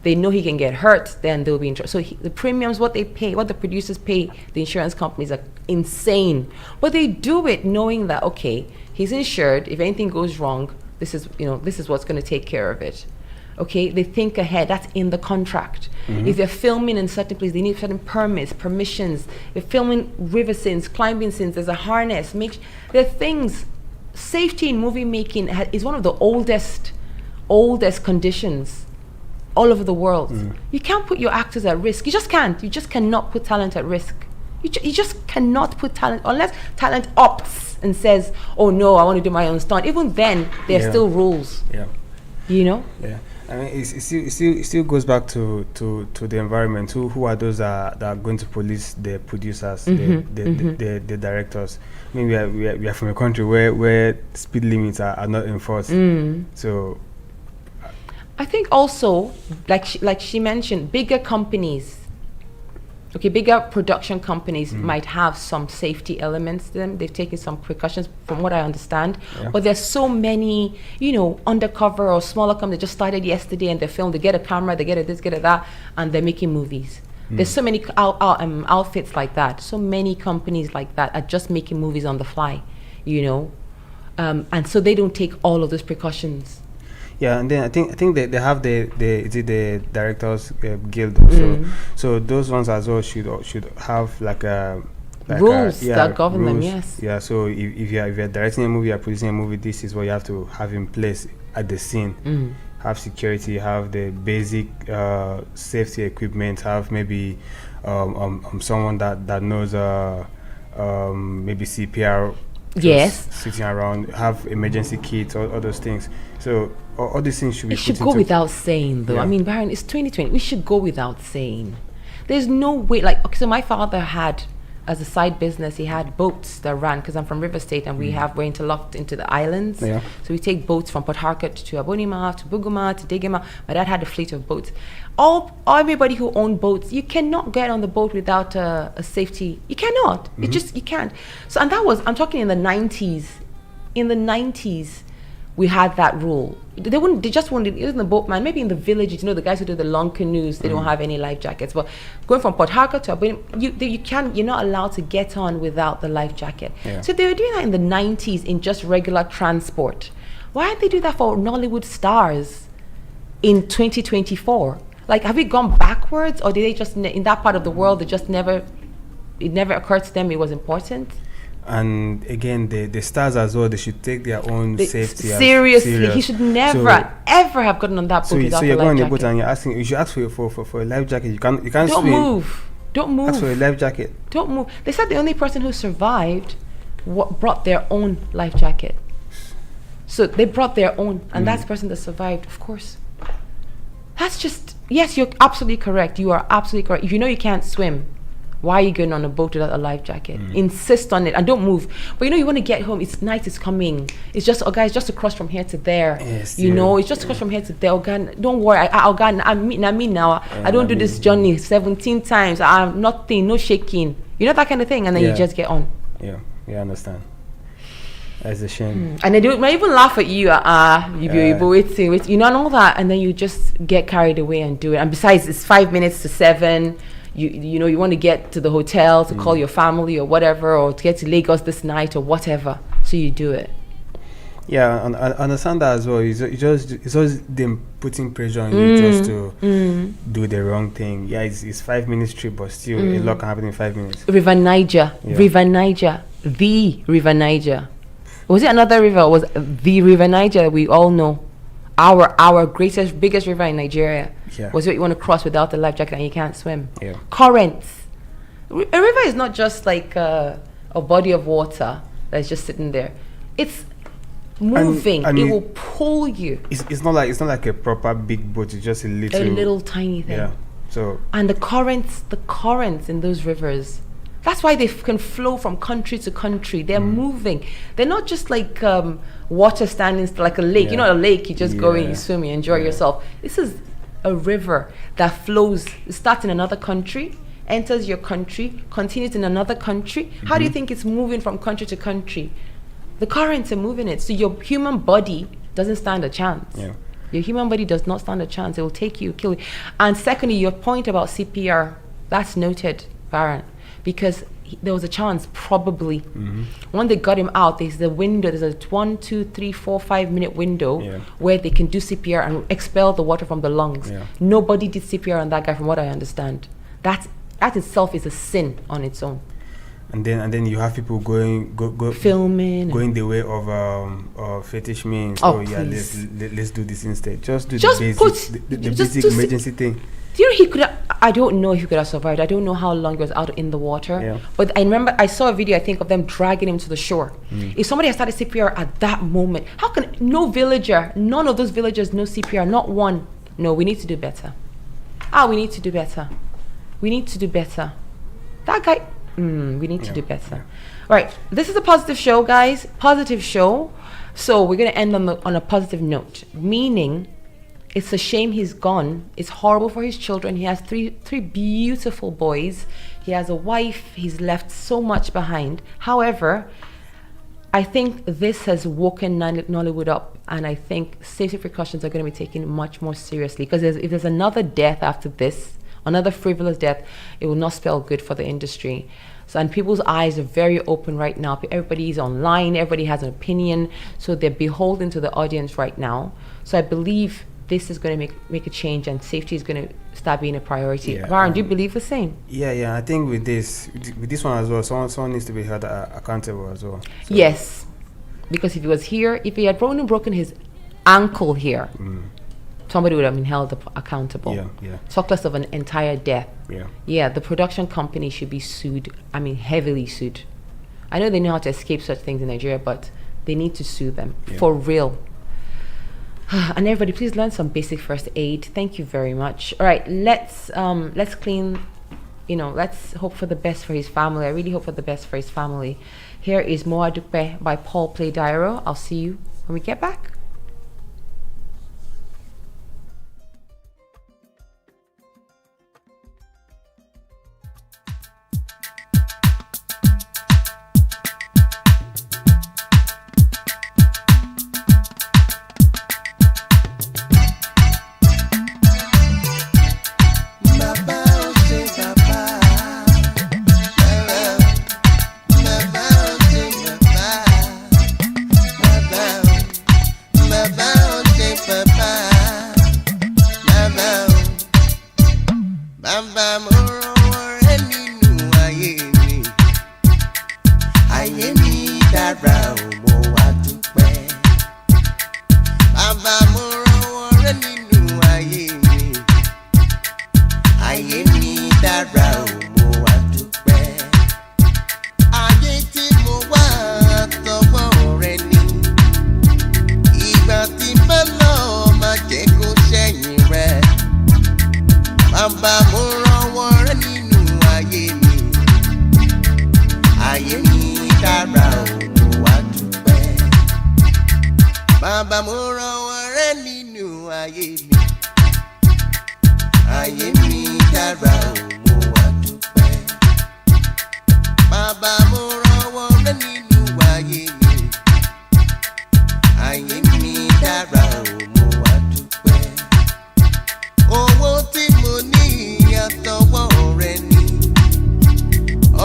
They know he can get hurt, then they'll be insured. So the premiums, what they pay, what the producers pay the insurance companies are insane. But they do it knowing that, okay, he's insured. If anything goes wrong, this is what's going to take care of it. Okay, they think ahead. That's in the contract. If they're filming in certain places, they need certain permits, permissions. They're filming river scenes, climbing scenes. There's a harness. There are things. Safety in movie making is one of the oldest conditions all over the world. You can't put your actors at risk. You just can't. You just cannot put talent at risk. You just cannot put talent, unless talent opts and says, "Oh no, I want to do my own stunt." Even then, there are still rules. Yeah. Yeah. I mean, it still goes back to the environment. Who are those that are going to police the producers, the directors? I mean, we are from a country where speed limits are not enforced. So, I think also, like she mentioned, bigger companies. Okay, bigger production companies might have some safety elements to them. They've taken some precautions, from what I understand. But there's so many, undercover or smaller companies that just started yesterday and they film. They get a camera, they get a this, get a that, and they're making movies. There's so many outfits like that. So many companies like that are just making movies on the fly, and so they don't take all of those precautions. Yeah, and then I think they have the directors guild also. So those ones as well should have rules that govern them. Rules. Yes. Yeah. So if you're directing a movie, you're producing a movie, this is what you have to have in place at the scene. Have security, have the basic safety equipment, have maybe someone that knows maybe CPR. Sitting around, have emergency kits, all those things. So all these things should be. It should go without saying, though. I mean, Baron, it's 2020. We should go without saying. There's no way. So my father had, as a side business, he had boats that ran, because I'm from River State and we're interlocked into the islands. So we take boats from Port Harcourt to Abonima, to Buguma, to Degema. My dad had a fleet of boats. Everybody who owned boats, you cannot get on the boat without a safety. You cannot. You can't. So, and that was, I'm talking in the 90s. In the 90s, we had that rule. They just wouldn't, even the boatman, maybe in the villages, the guys who do the long canoes, they don't have any life jackets. But going from Port Harcourt to Aberdeen, you're not allowed to get on without the life jacket. Yeah. So they were doing that in the 90s in just regular transport. Why aren't they do that for Nollywood stars in 2024? Like, have we gone backwards, or did they just, in that part of the world, it never occurred to them it was important? And again, the stars as well, they should take their own safety seriously. serious. He should never ever have gotten on that boat without so you're a life going on a jacket. boat and you're asking, you should ask for a life jacket. You can't Don't swim. move. Don't move. Ask for a life jacket. Don't move. They said the only person who survived brought their own life jacket. So they brought their own, and that's the person that survived, of course. That's just, yes, you're absolutely correct. You are absolutely correct. If you know you can't swim, why are you going on a boat without a life jacket? Insist on it and don't move. But you want to get home. It's night is coming. It's just, guys, just across from here to there. Yes, It's just across from here to there. Don't worry. I'm me now. I don't do this journey 17 times. I'm nothing, no shaking. That kind of thing. And then you just get on. Yeah, I understand. That's a shame. And they might even laugh at you. You're waiting, and all that. And then you just get carried away and do it. And besides, it's 5 minutes to 7. You want to get to the hotel to call your family or whatever, or to get to Lagos this night or whatever. So you do it. Yeah, and I understand that as well. It's just them putting pressure on you just to do the wrong thing. Yeah, it's 5 minutes trip, but still a lot can happen in 5 minutes. River Niger, the River Niger. Was it another river? Or was the River Niger we all know? Our biggest river in Nigeria. Yeah. Was what you want to cross without a life jacket and you can't swim. Yeah. Currents. A river is not just like a body of water that's just sitting there. It's moving. And it will pull you. It's not like a proper big boat. It's just a little tiny thing. Yeah. So. And the currents in those rivers. That's why they can flow from country to country. They're moving. They're not just like water standing still, like a lake. A lake, you just go in, you swim, you enjoy yourself. This is a river that flows. It starts in another country, enters your country, continues in another country. How do you think it's moving from country to country? The currents are moving it. So your human body doesn't stand a chance. Yeah. Your human body does not stand a chance. It will take you, kill you. And secondly, your point about CPR, that's noted, Baron. Because there was a chance, probably. When they got him out, there's a window. There's a 1, 2, 3, 4, 5 minute window where they can do CPR and expel the water from the lungs. Yeah. Nobody did CPR on that guy, from what I understand. That itself is a sin on its own. And then you have people go filming, going the way of fetish means. Please. Let's do this instead. Just do Just the basic emergency thing. Do you know I don't know if he could have survived. I don't know how long he was out in the water. Yeah. But I remember I saw a video, I think, of them dragging him to the shore. If somebody had started CPR at that moment, how can none of those villagers know CPR? Not one. No, we need to do better. We need to do better. We need to do better. That guy, we need to do better. Right, this is a positive show, guys. Positive show. So we're going to end on a positive note, meaning it's a shame he's gone. It's horrible for his children. He has three beautiful boys. He has a wife. He's left so much behind. However, I think this has woken Nollywood up, and I think safety precautions are going to be taken much more seriously, because if there's another death after this, another frivolous death, it will not spell good for the industry. So, and people's eyes are very open right now. Everybody's online. Everybody has an opinion. So they're beholden to the audience right now. So I believe this is going to make a change, and safety is going to start being a priority. Varun, do you believe the same? Yeah. I think with this one as well, someone needs to be held accountable as well. So. Yes, because if he had broken his ankle here, somebody would have been held accountable. Yeah. Talk less of an entire death. Yeah. The production company should be sued. I mean, heavily sued. I know they know how to escape such things in Nigeria, but they need to sue them for real. And everybody, please learn some basic first aid. Thank you very much. All right, let's clean. Let's hope for the best for his family. I really hope for the best for his family. Here is Moa Dupe by Paul Play Dairo. I'll see you when we get back. Bàbá mo rọwọ́ rẹ nínú ayé mi. Ayé mi dára o, mo wá dúpẹ́. Bàbá mo rọwọ́ rẹ nínú ayé mi. Ayé mi dára o, mo wá dúpẹ́. Owó tí mo ní àtọwọ́ rẹ ni.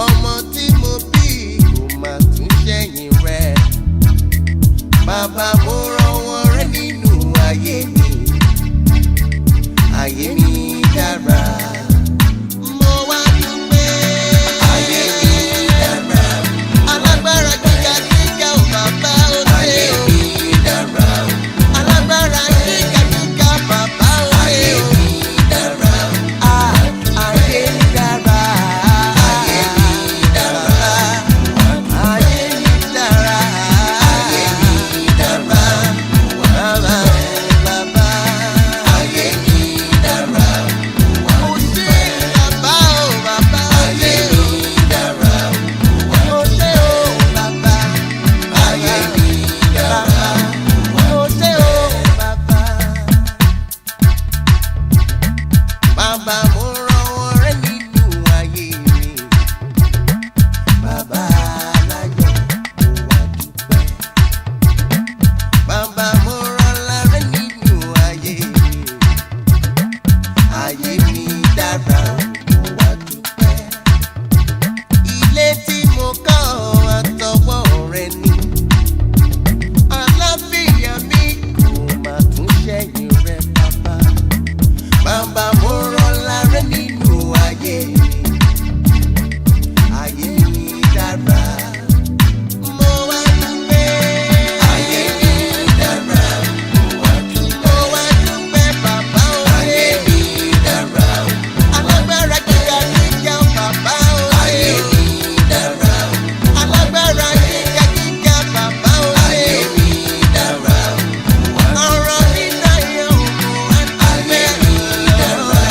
Ọmọ tí mo bí kò má tún ṣẹ̀yìn rẹ. Bàbá mo rọwọ́ rẹ nínú ayé mi. Ayé mi dára. Mo wá dúpẹ́. Ayé mi dára. Alágbára gíga gíga ò bàbá ó dé o. Ayé mi dára. Alágbára gíga gíga bàbá ó dé o. Ayé mi dára. Ayé mi dára. Ayé mi dára. Ayé mi dára. Ayé mi dára. Bàbá bàbá. Ayé mi dára. Ó ṣé bàbá ó bàbá. Ayé mi dára. Ó ṣé ó bàbá. Ayé mi dára. Ó ṣé ó bàbá. Bàbá mo rọwọ́ rẹ nínú ayé mi. Bàbá aláyọ̀ mo wá dúpẹ́. Bàbá mo rọlá rẹ nínú ayé mi. Ayé mi dára mo wá dúpẹ́. Ilé tí mo kọ́ àtọwọ́ rẹ ni. Àlàáfíà mi kò má tún ṣẹ̀yìn rẹ bàbá. Bàbá mo rọlá rẹ nínú ayé mi. Ayé mi dára. Mo wá dúpẹ́. Ayé mi dára. Mo wá dúpẹ́. Mo wá dúpẹ́ bàbá o. Ayé mi dára. Alágbára gíga gíga bàbá o. Ayé mi dára. Alágbára gíga gíga bàbá o. Ayé mi dára. Ọ̀rọ̀ mi dáyọ̀ mo wá dúpẹ́. Ayé mi dára.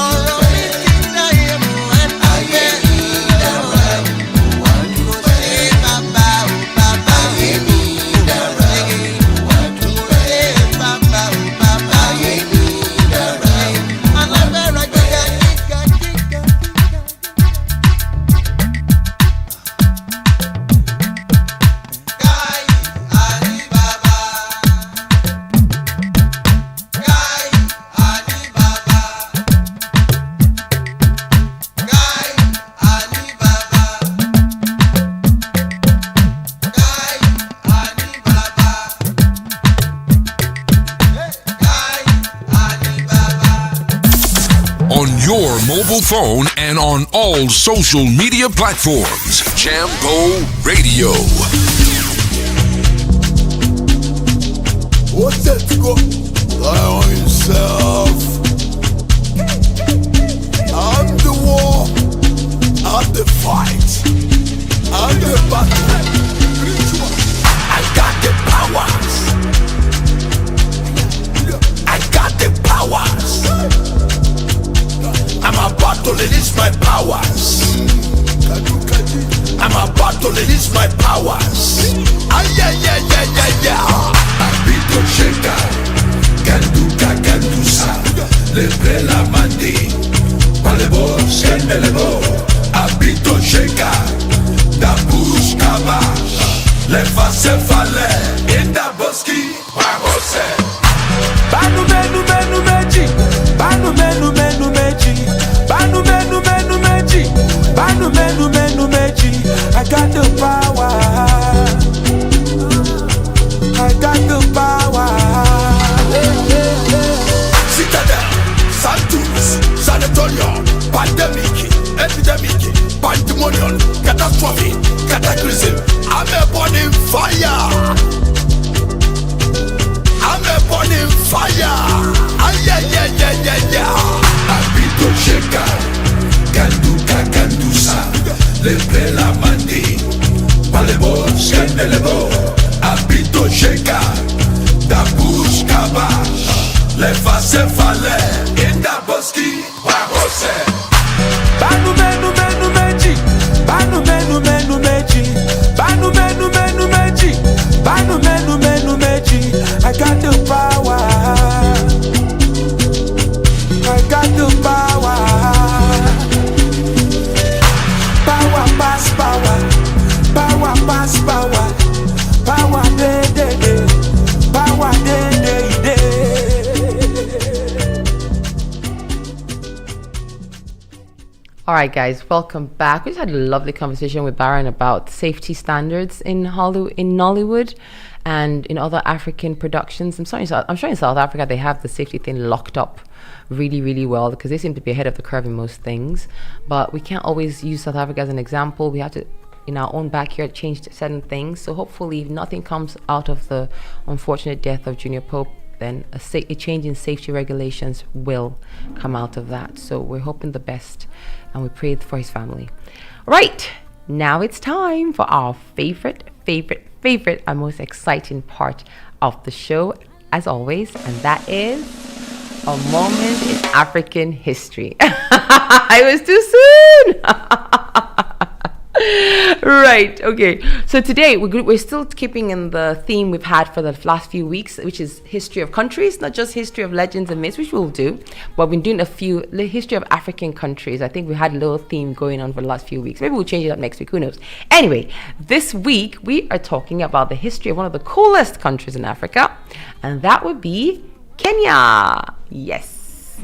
Ọ̀rọ̀ mi ti dáyọ̀ mo wá dúpẹ́. Ayé mi dára. Mo ṣe bàbá o bàbá. Ayé mi dára. Mo ṣe bàbá o bàbá. Ayé mi dára. Alágbára gíga gíga gíga gíga. Gai Ali Baba. Gai Ali Baba. Gai Ali Baba. Gai Ali Baba. Gai Ali Baba. On your mobile phone and on all social media platforms. Jambo Radio. What's that to go? Lie on yourself. I'm the war. I'm the fight. I'm the battle. I got the powers. I got the powers. I'm about to release my powers. I'm about to release my powers. Ay, yeah, yeah, yeah, yeah, yeah. Abito sheka, kanduka kandusa, lebre la mandi, palebo, skendelebo. Abito sheka, da buskaba, le face fale, inda boski, wagose. Banu menu menu meji, banu menu menu meji, banu menu menu meji, banu menu menu meji. I got the power. I got the power. Citadel, Santus, Sanatorium, pandemic, epidemic, pandemonium, catastrophe, cataclysm. I'm a burning fire. I'm a burning fire. Ay, yeah, yeah, yeah, yeah, yeah. Abito sheka, kanduka kandusa, lebre la mandi, palebo, skendelebo. Abito sheka, da buskaba, le face fale, inda boski, wagose. Banu menu menu meji, banu menu menu meji, banu menu menu meji, banu menu menu meji. right, guys, welcome back. We just had a lovely conversation with Baron about safety standards in Nollywood and in other African productions. I'm sure in South Africa they have the safety thing locked up really, really well because they seem to be ahead of the curve in most things. But we can't always use South Africa as an example. We have to, in our own backyard, change certain things. So hopefully, if nothing comes out of the unfortunate death of Junior Pope, then a change in safety regulations will come out of that. So we're hoping the best and we pray for his family. Right, now it's time for our favorite and most exciting part of the show, as always, and that is a moment in African history. I was too soon. Right, okay. So today we're still keeping in the theme we've had for the last few weeks, which is history of countries, not just history of legends and myths, which we'll do, but we've been doing the history of African countries. I think we had a little theme going on for the last few weeks. Maybe we'll change it up next week, who knows. Anyway, this week we are talking about the history of one of the coolest countries in Africa, and that would be Kenya. Yes.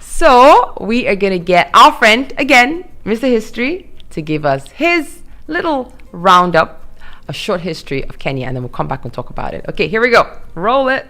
So we are going to get our friend, again, Mr. History, to give us his little roundup, a short history of Kenya, and then we'll come back and talk about it. Okay, here we go. Roll it.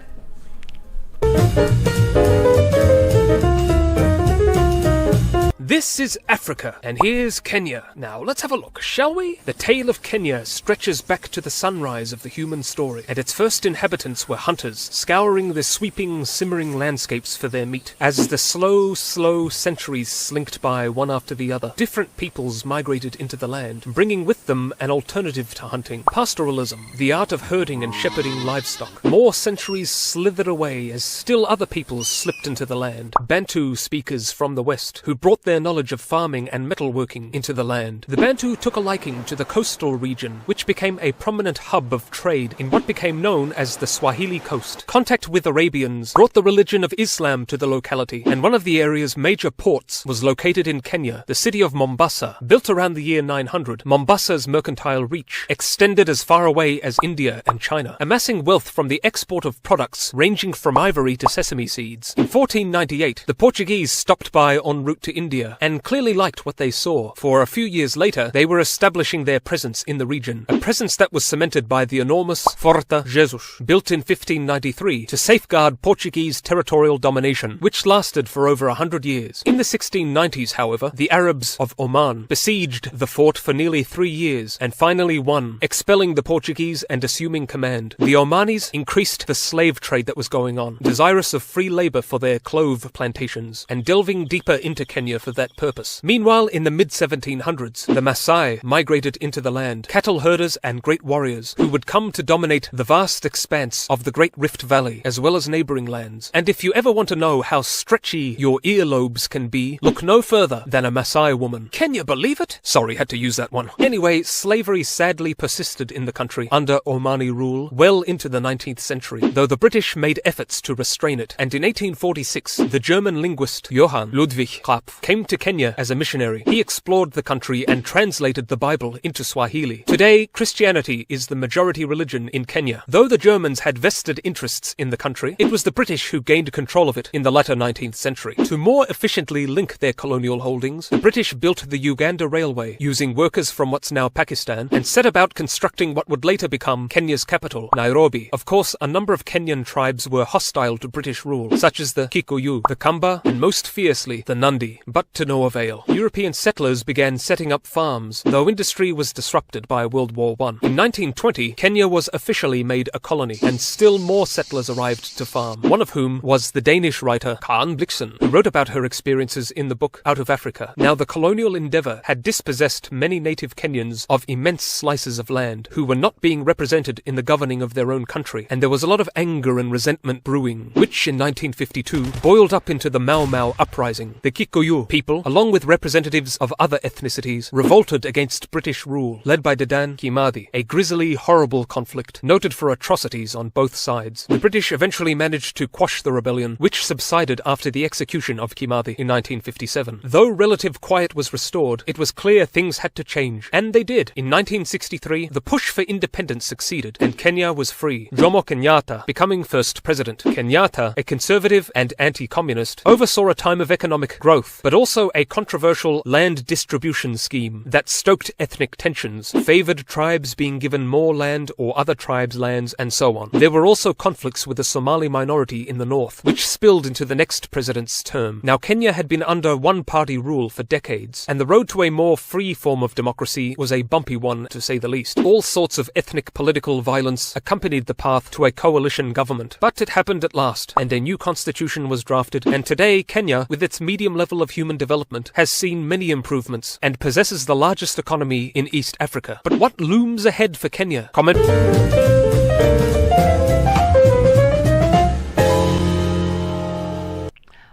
This is Africa, and here's Kenya. Now, let's have a look, shall we? The tale of Kenya stretches back to the sunrise of the human story, and its first inhabitants were hunters, scouring the sweeping, simmering landscapes for their meat. As the slow centuries slinked by one after the other, different peoples migrated into the land, bringing with them an alternative to hunting. Pastoralism, the art of herding and shepherding livestock. More centuries slithered away as still other peoples slipped into the land. Bantu speakers from the west, who brought their knowledge of farming and metalworking into the land. The Bantu took a liking to the coastal region, which became a prominent hub of trade in what became known as the Swahili coast. Contact with Arabians brought the religion of Islam to the locality, and one of the area's major ports was located in Kenya, the city of Mombasa. Built around the year 900, Mombasa's mercantile reach extended as far away as India and China, amassing wealth from the export of products ranging from ivory to sesame seeds. In 1498, the Portuguese stopped by en route to India and clearly liked what they saw, for a few years later they were establishing their presence in the region, a presence that was cemented by the enormous Forte Jesus, built in 1593 to safeguard Portuguese territorial domination, which lasted for over 100 years. In the 1690s, however, the Arabs of Oman besieged the fort for nearly 3 years and finally won, expelling the Portuguese and assuming command. The Omanis increased the slave trade that was going on, desirous of free labor for their clove plantations, and delving deeper into Kenya for that purpose. Meanwhile, in the mid-1700s, the Maasai migrated into the land, cattle herders and great warriors who would come to dominate the vast expanse of the Great Rift Valley, as well as neighboring lands. And if you ever want to know how stretchy your earlobes can be, look no further than a Maasai woman. Can you believe it? Sorry, had to use that one. Anyway, slavery sadly persisted in the country under Omani rule well into the 19th century, though the British made efforts to restrain it. And in 1846, the German linguist Johann Ludwig Krapf came to Kenya as a missionary. He explored the country and translated the Bible into Swahili. Today, Christianity is the majority religion in Kenya. Though the Germans had vested interests in the country, it was the British who gained control of it in the latter 19th century. To more efficiently link their colonial holdings, the British built the Uganda Railway, using workers from what's now Pakistan, and set about constructing what would later become Kenya's capital, Nairobi. Of course, a number of Kenyan tribes were hostile to British rule, such as the Kikuyu, the Kamba, and most fiercely, the Nandi, but to no avail. European settlers began setting up farms, though industry was disrupted by World War I. In 1920, Kenya was officially made a colony, and still more settlers arrived to farm, one of whom was the Danish writer Karen Blixen, who wrote about her experiences in the book Out of Africa. Now, the colonial endeavour had dispossessed many native Kenyans of immense slices of land, who were not being represented in the governing of their own country, and there was a lot of anger and resentment brewing, which in 1952 boiled up into the Mau Mau uprising. The Kikuyu people, along with representatives of other ethnicities, revolted against British rule, led by Dedan Kimathi, a grisly, horrible conflict, noted for atrocities on both sides. The British eventually managed to quash the rebellion, which subsided after the execution of Kimathi in 1957. Though relative quiet was restored, it was clear things had to change, and they did. In 1963, the push for independence succeeded, and Kenya was free, Jomo Kenyatta becoming first president. Kenyatta, a conservative and anti-communist, oversaw a time of economic growth, but also also a controversial land distribution scheme that stoked ethnic tensions, favored tribes being given more land or other tribes' lands, and so on. There were also conflicts with the Somali minority in the north, which spilled into the next president's term. Now, Kenya had been under one-party rule for decades, and the road to a more free form of democracy was a bumpy one, to say the least. All sorts of ethnic political violence accompanied the path to a coalition government. But it happened at last, and a new constitution was drafted, and today Kenya, with its medium level of human development, has seen many improvements and possesses the largest economy in East Africa. But what looms ahead for Kenya? Comment.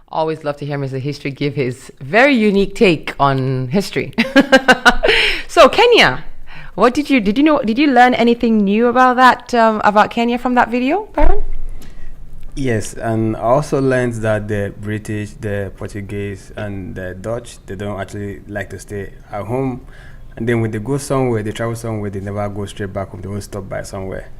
Always love to hear Mr. History give his very unique take on history. So Kenya, what did you learn anything new about that about Kenya from that video, Baron? Yes, and I also learned that the British, the Portuguese, and the Dutch, they don't actually like to stay at home. And then when they go somewhere, they travel somewhere, they never go straight back home. They won't stop by somewhere.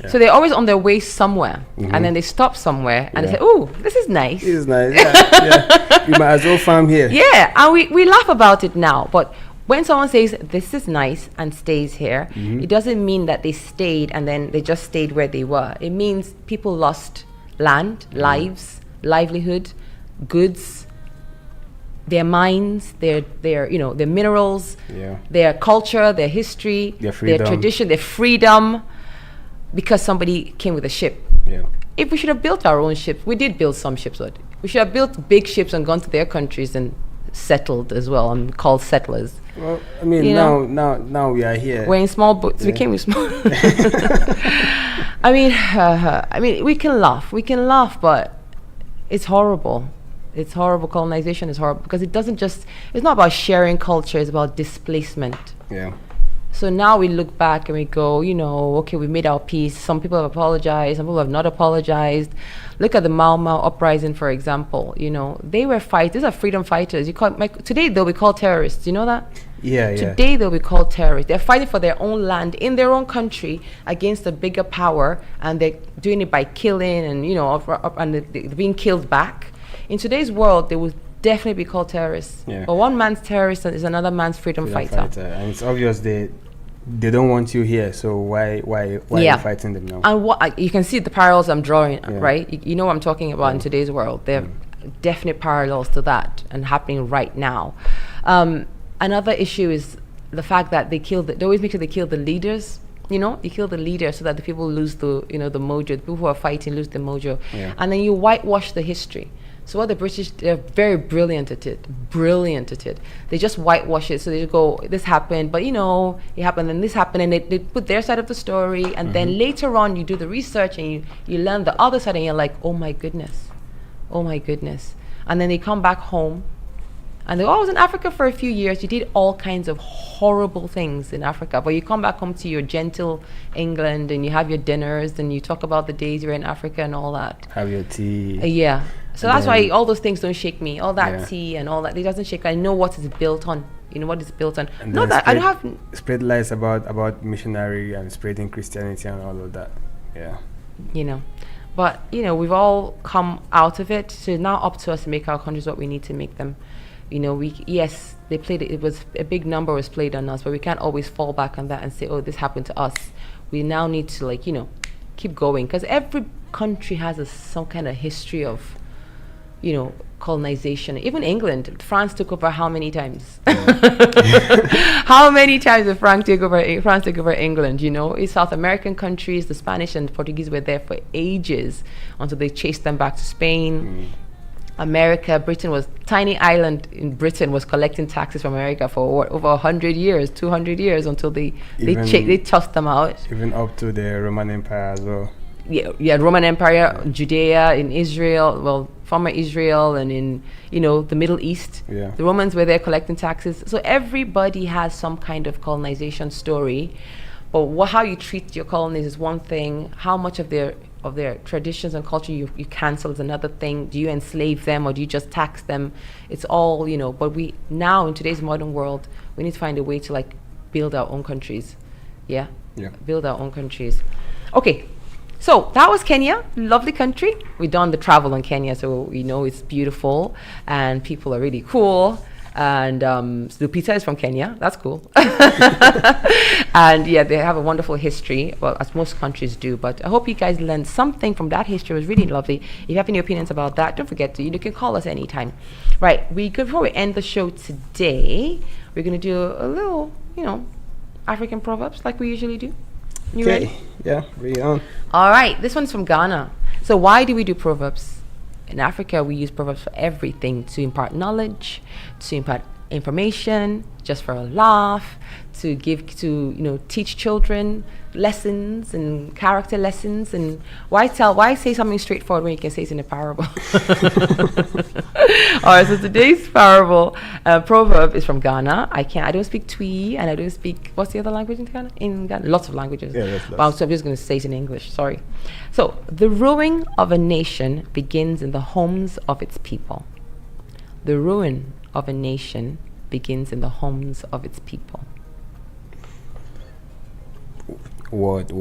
Yeah. So they're always on their way somewhere, and then they stop somewhere, and they say, "Oh, this is nice. This is nice. Yeah. You might as well farm here." Yeah, and we laugh about it now, but when someone says this is nice and stays here, it doesn't mean that they stayed and then they just stayed where they were. It means people lost land, lives, livelihood, goods, their mines, their their minerals, their culture, their history, their tradition, their freedom, because somebody came with a ship. Yeah. If we should have built our own ships, we did build some ships, but we should have built big ships and gone to their countries and settled as well and called settlers. Well, I mean, now we are here. We're in small boats. We came with small. I mean, we can laugh, but it's horrible. It's horrible. Colonization is horrible because it's not about sharing culture, it's about displacement. Yeah. So now we look back and we go, okay, we made our peace. Some people have apologized, some people have not apologized. Look at the Mau Mau uprising, for example. They were fighters. These are freedom fighters. Today they'll be called terrorists. You know that? Yeah. Today they'll be called terrorists. They're fighting for their own land in their own country against a bigger power, and they're doing it by killing and and they're being killed back. In today's world, they will definitely be called terrorists. Yeah. But one man's terrorist is another man's freedom fighter. And it's obvious they don't want you here, so why are you fighting them now? And what you can see the parallels I'm drawing, right? You know what I'm talking about in today's world. There are definite parallels to that and happening right now. Another issue is the fact that they always make sure they kill the leaders. You kill the leader so that the people lose the mojo. The people who are fighting lose the mojo, and then you whitewash the history. So what the British, they're very brilliant at it. They just whitewash it. So they go, this happened, but it happened and this happened, and they put their side of the story, and then later on you do the research and you learn the other side, and you're like, oh my goodness. And then they come back home and they go, I was in Africa for a few years. You did all kinds of horrible things in Africa, but you come back home to your gentle England and you have your dinners and you talk about the days you were in Africa and all that. Have your tea. Yeah. So that's why all those things don't shake me. All that tea and all that, it doesn't shake. I know what it's built on. What it's built on. And not that I don't have spread lies about missionary and spreading Christianity and all of that. Yeah. But we've all come out of it. So now up to us to make our countries what we need to make them. They played it. It was a big number was played on us, but we can't always fall back on that and say, oh, this happened to us. We now need to keep going, because every country has some kind of history of colonization. Even England, France took over how many times? How many times did France take over England? In South American countries, the Spanish and Portuguese were there for ages until they chased them back to Spain. America, tiny island in Britain was collecting taxes from America for over 100 years, 200 years, until they tossed them out. Even up to the Roman Empire as well. Yeah, Roman Empire, Judea, in Israel, former Israel, and in the Middle East. Yeah. The Romans were there collecting taxes. So everybody has some kind of colonization story, but how you treat your colonies is one thing. How much of their traditions and culture you cancel is another thing. Do you enslave them or do you just tax them? It's all But we now in today's modern world, we need to find a way to build our own countries. Yeah. Build our own countries. Okay. So that was Kenya, lovely country. We've done the travel in Kenya, so we know it's beautiful and people are really cool. And Lupita is from Kenya. That's cool. And yeah, they have a wonderful history, well, as most countries do. But I hope you guys learned something from that history. It was really lovely. If you have any opinions about that, don't forget to, you can call us anytime. Right, before we end the show today, we're going to do a little, African proverbs like we usually do. You ready? Yeah, ready on. All right, this one's from Ghana. So why do we do proverbs? In Africa, we use proverbs for everything, to impart knowledge, to impart information, just for a laugh, to teach children lessons and character lessons. And why say something straightforward when you can say it's in a parable? All right, so today's proverb is from Ghana. I don't speak Twi, and I don't speak, what's the other language in Ghana? In Ghana, lots of languages. Yeah, that's Well, so I'm just going to say it in English, sorry. So, the ruin of a nation begins in the homes of its people. The ruin of a nation begins in the homes of its people. Word.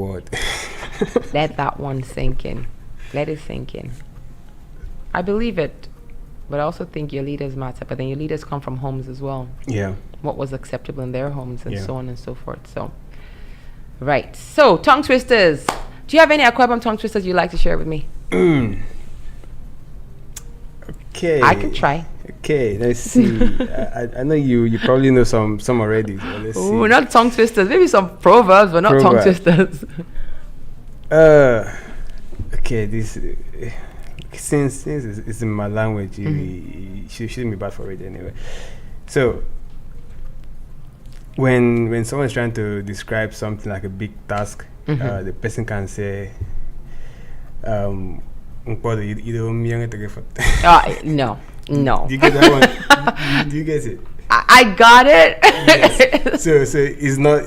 Let that one sink in. Let it sink in. I believe it, but I also think your leaders matter. But then your leaders come from homes as well. Yeah. What was acceptable in their homes and Yeah. so on and so forth. So, right. So, tongue twisters. Do you have any Aquabum tongue twisters you'd like to share with me? Okay. I can try. Okay, let's see. I know you probably know some already. So let's see. Ooh, not tongue twisters. Maybe some proverbs, but not tongue twisters. Okay, this since it's in my language, it shouldn't be bad for it anyway. So when someone's trying to describe something like a big task, the person can say, No. Do you get that one? Do you get it? I got it. Yes. So it's not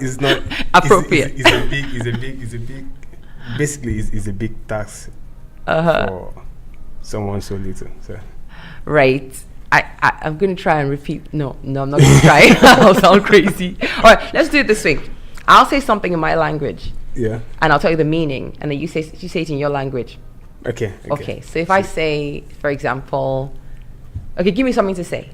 appropriate. It's a big. Basically, it's a big task for someone so little. So right. I'm going to try and repeat. No, I'm not going to try. I'll sound crazy. All right, let's do it this way. I'll say something in my language. Yeah. And I'll tell you the meaning, and then you say it in your language. Okay. So if I say, for example, okay, give me something to say.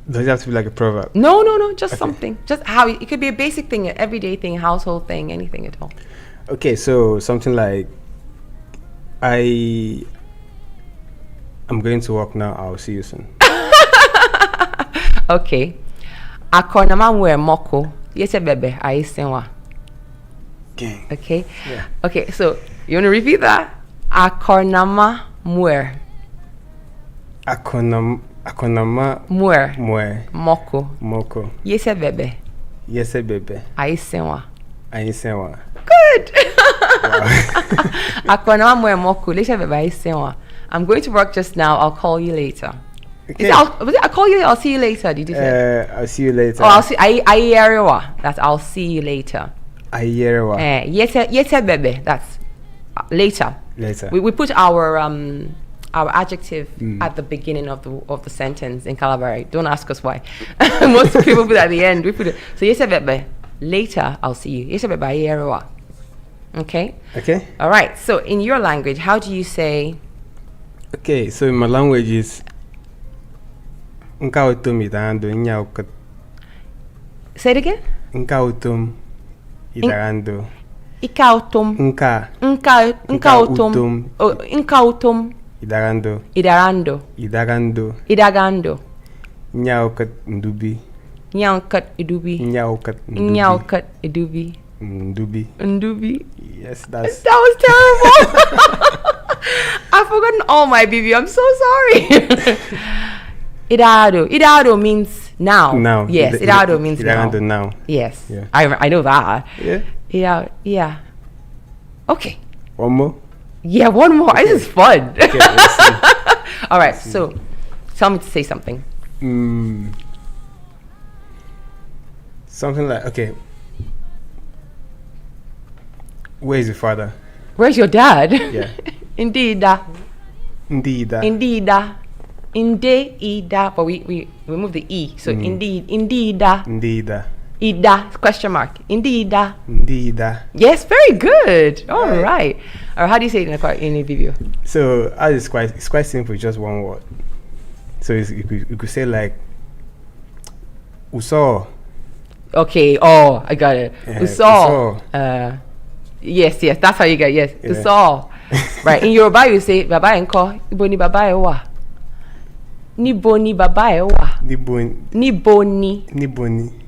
Does it have to be like a proverb? No, just something. Just how it could be a basic thing, an everyday thing, household thing, anything at all. Okay, so something like, I'm going to work now. I'll see you soon. Okay. Akona mamwe moko. Yese bebe aisenwa. Okay. Yeah. Okay, so you want to repeat that? Akonama mwer. Akonama mwer. Moko. Yese bebe aisenwa. Good. Akonama mwer moko. Yese bebe aisenwa. I'm going to work just now. I'll call you later. Okay. I'll call you. I'll see you later. Did you say? I'll see you later. Oh, I'll see. Ayerewa. That's I'll see you later. Ayerewa. Yete bebe. That's later. We put our adjective at the beginning of the sentence in Calabari. Don't ask us why. Most people put it at the end. We put it. So yete bebe. Later, I'll see you. Yete bebe ayerewa. Okay. All right. So in your language, how do you say? Okay. So in my language is. Say it again. Nkautum idarando. Ikautum. Nkautum. Oh, nkautum. Idarando. Nyaukat ndubi. Ndubi. Yes, that was terrible. I've forgotten all my BB. I'm so sorry. Idado means now. Yes, idado means now. Yes. Yeah. I know that. Yeah. Yeah. Okay. One more? Yeah, one more. Okay. This is fun. Okay, let's see. All right, so tell me to say something. Something like, okay. Where is your father? Where's your dad? Yeah. Indeeda. Indeeda. But we remove the E. So indeeda. Ida, question mark. Indida. Ndida. Yes, very good. All right. Or how do you say it in a video? So it's quite simple, just one word. So you could say like Uso. Okay. Oh, I got it. Yeah, Uso. Yes, that's how you get. Yes, Yeah. Uso. Right. In Yoruba, you say Baba enko. Ibo ni baba ewa. Nibo ni baba ewa. Nibo ni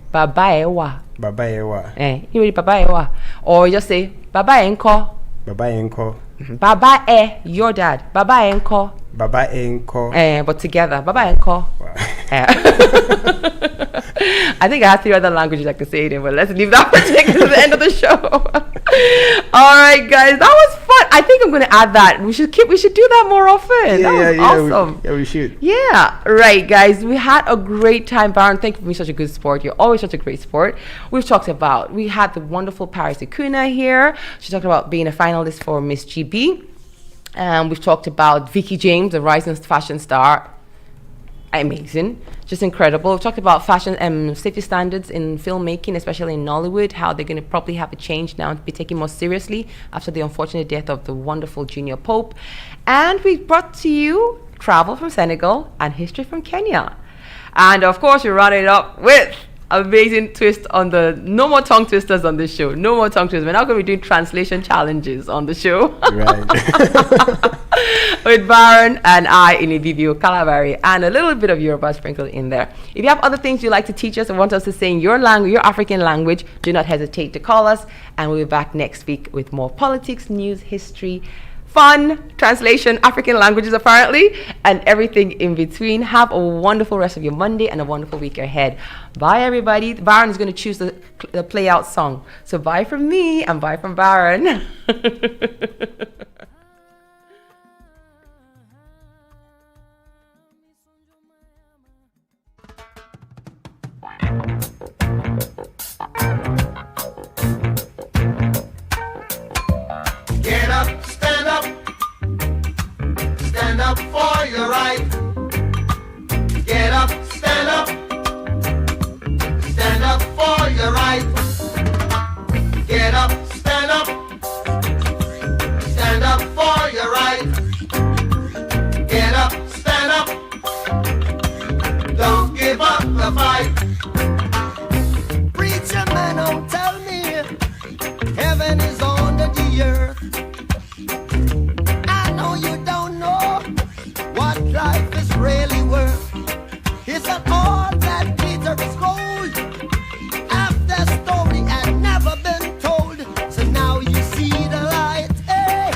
Baba ewa. Baba Ewa. Nibo ni baba ewa. Or you just say Baba enko. Baba Enko. Baba your dad. Baba enko. Baba Enko. But together. Baba enko. Wow. I think I have 3 other languages I could say it in, but let's leave that for to the end of the show. All right, guys, that was fun. I think I'm going to add that. We should do that more often. That was awesome. We should. Yeah, right, guys. We had a great time. Baron, thank you for being such a good sport. You're always such a great sport. We had the wonderful Paris Ikunna here. She talked about being a finalist for Miss GB. We've talked about Vicky James, the rising fashion star. Amazing, just incredible. We've talked about fashion and safety standards in filmmaking, especially in Nollywood, how they're going to probably have a change now to be taken more seriously after the unfortunate death of the wonderful Junior Pope. And we brought to you travel from Senegal and history from Kenya. And of course, we run it up with amazing twist on the no more tongue twisters on this show. No more tongue twisters. We're not going to be doing translation challenges on the show. Right. With Baron and I in a video, Kalabari, and a little bit of Yoruba sprinkled in there. If you have other things you'd like to teach us or want us to say in your language, your African language, do not hesitate to call us. And we'll be back next week with more politics, news, history, fun, translation, African languages apparently, and everything in between. Have a wonderful rest of your Monday and a wonderful week ahead. Bye, everybody. Baron is going to choose the play out song. So bye from me and bye from Baron. Get up, stand up. Stand up for your right. Get up, stand up. Stand up for your right. Get up, stand up. Stand up for your right. Get up, stand up. Don't give up the fight. Preacher man, don't tell me heaven is under the earth. I know you don't know what life is really worth. Isn't all that glitter is gold? Half the story had never been told. So now you see the light. Hey,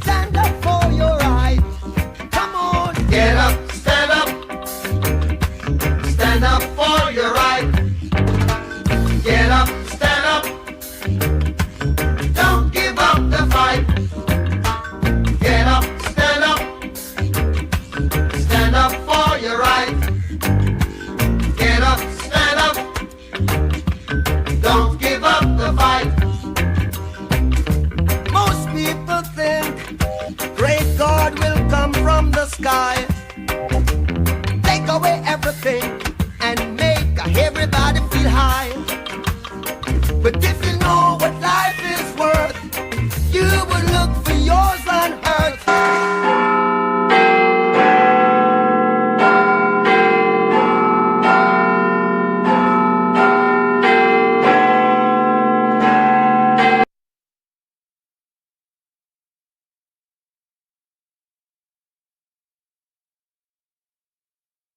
stand up for your right. Come on, get up, stand up. Stand up for your right. Get up, stand up. Don't give up the fight. Get up, stand up. Stand up for your right. Get up, stand up. Don't give up the fight. Most people think great God will come from the sky, take away everything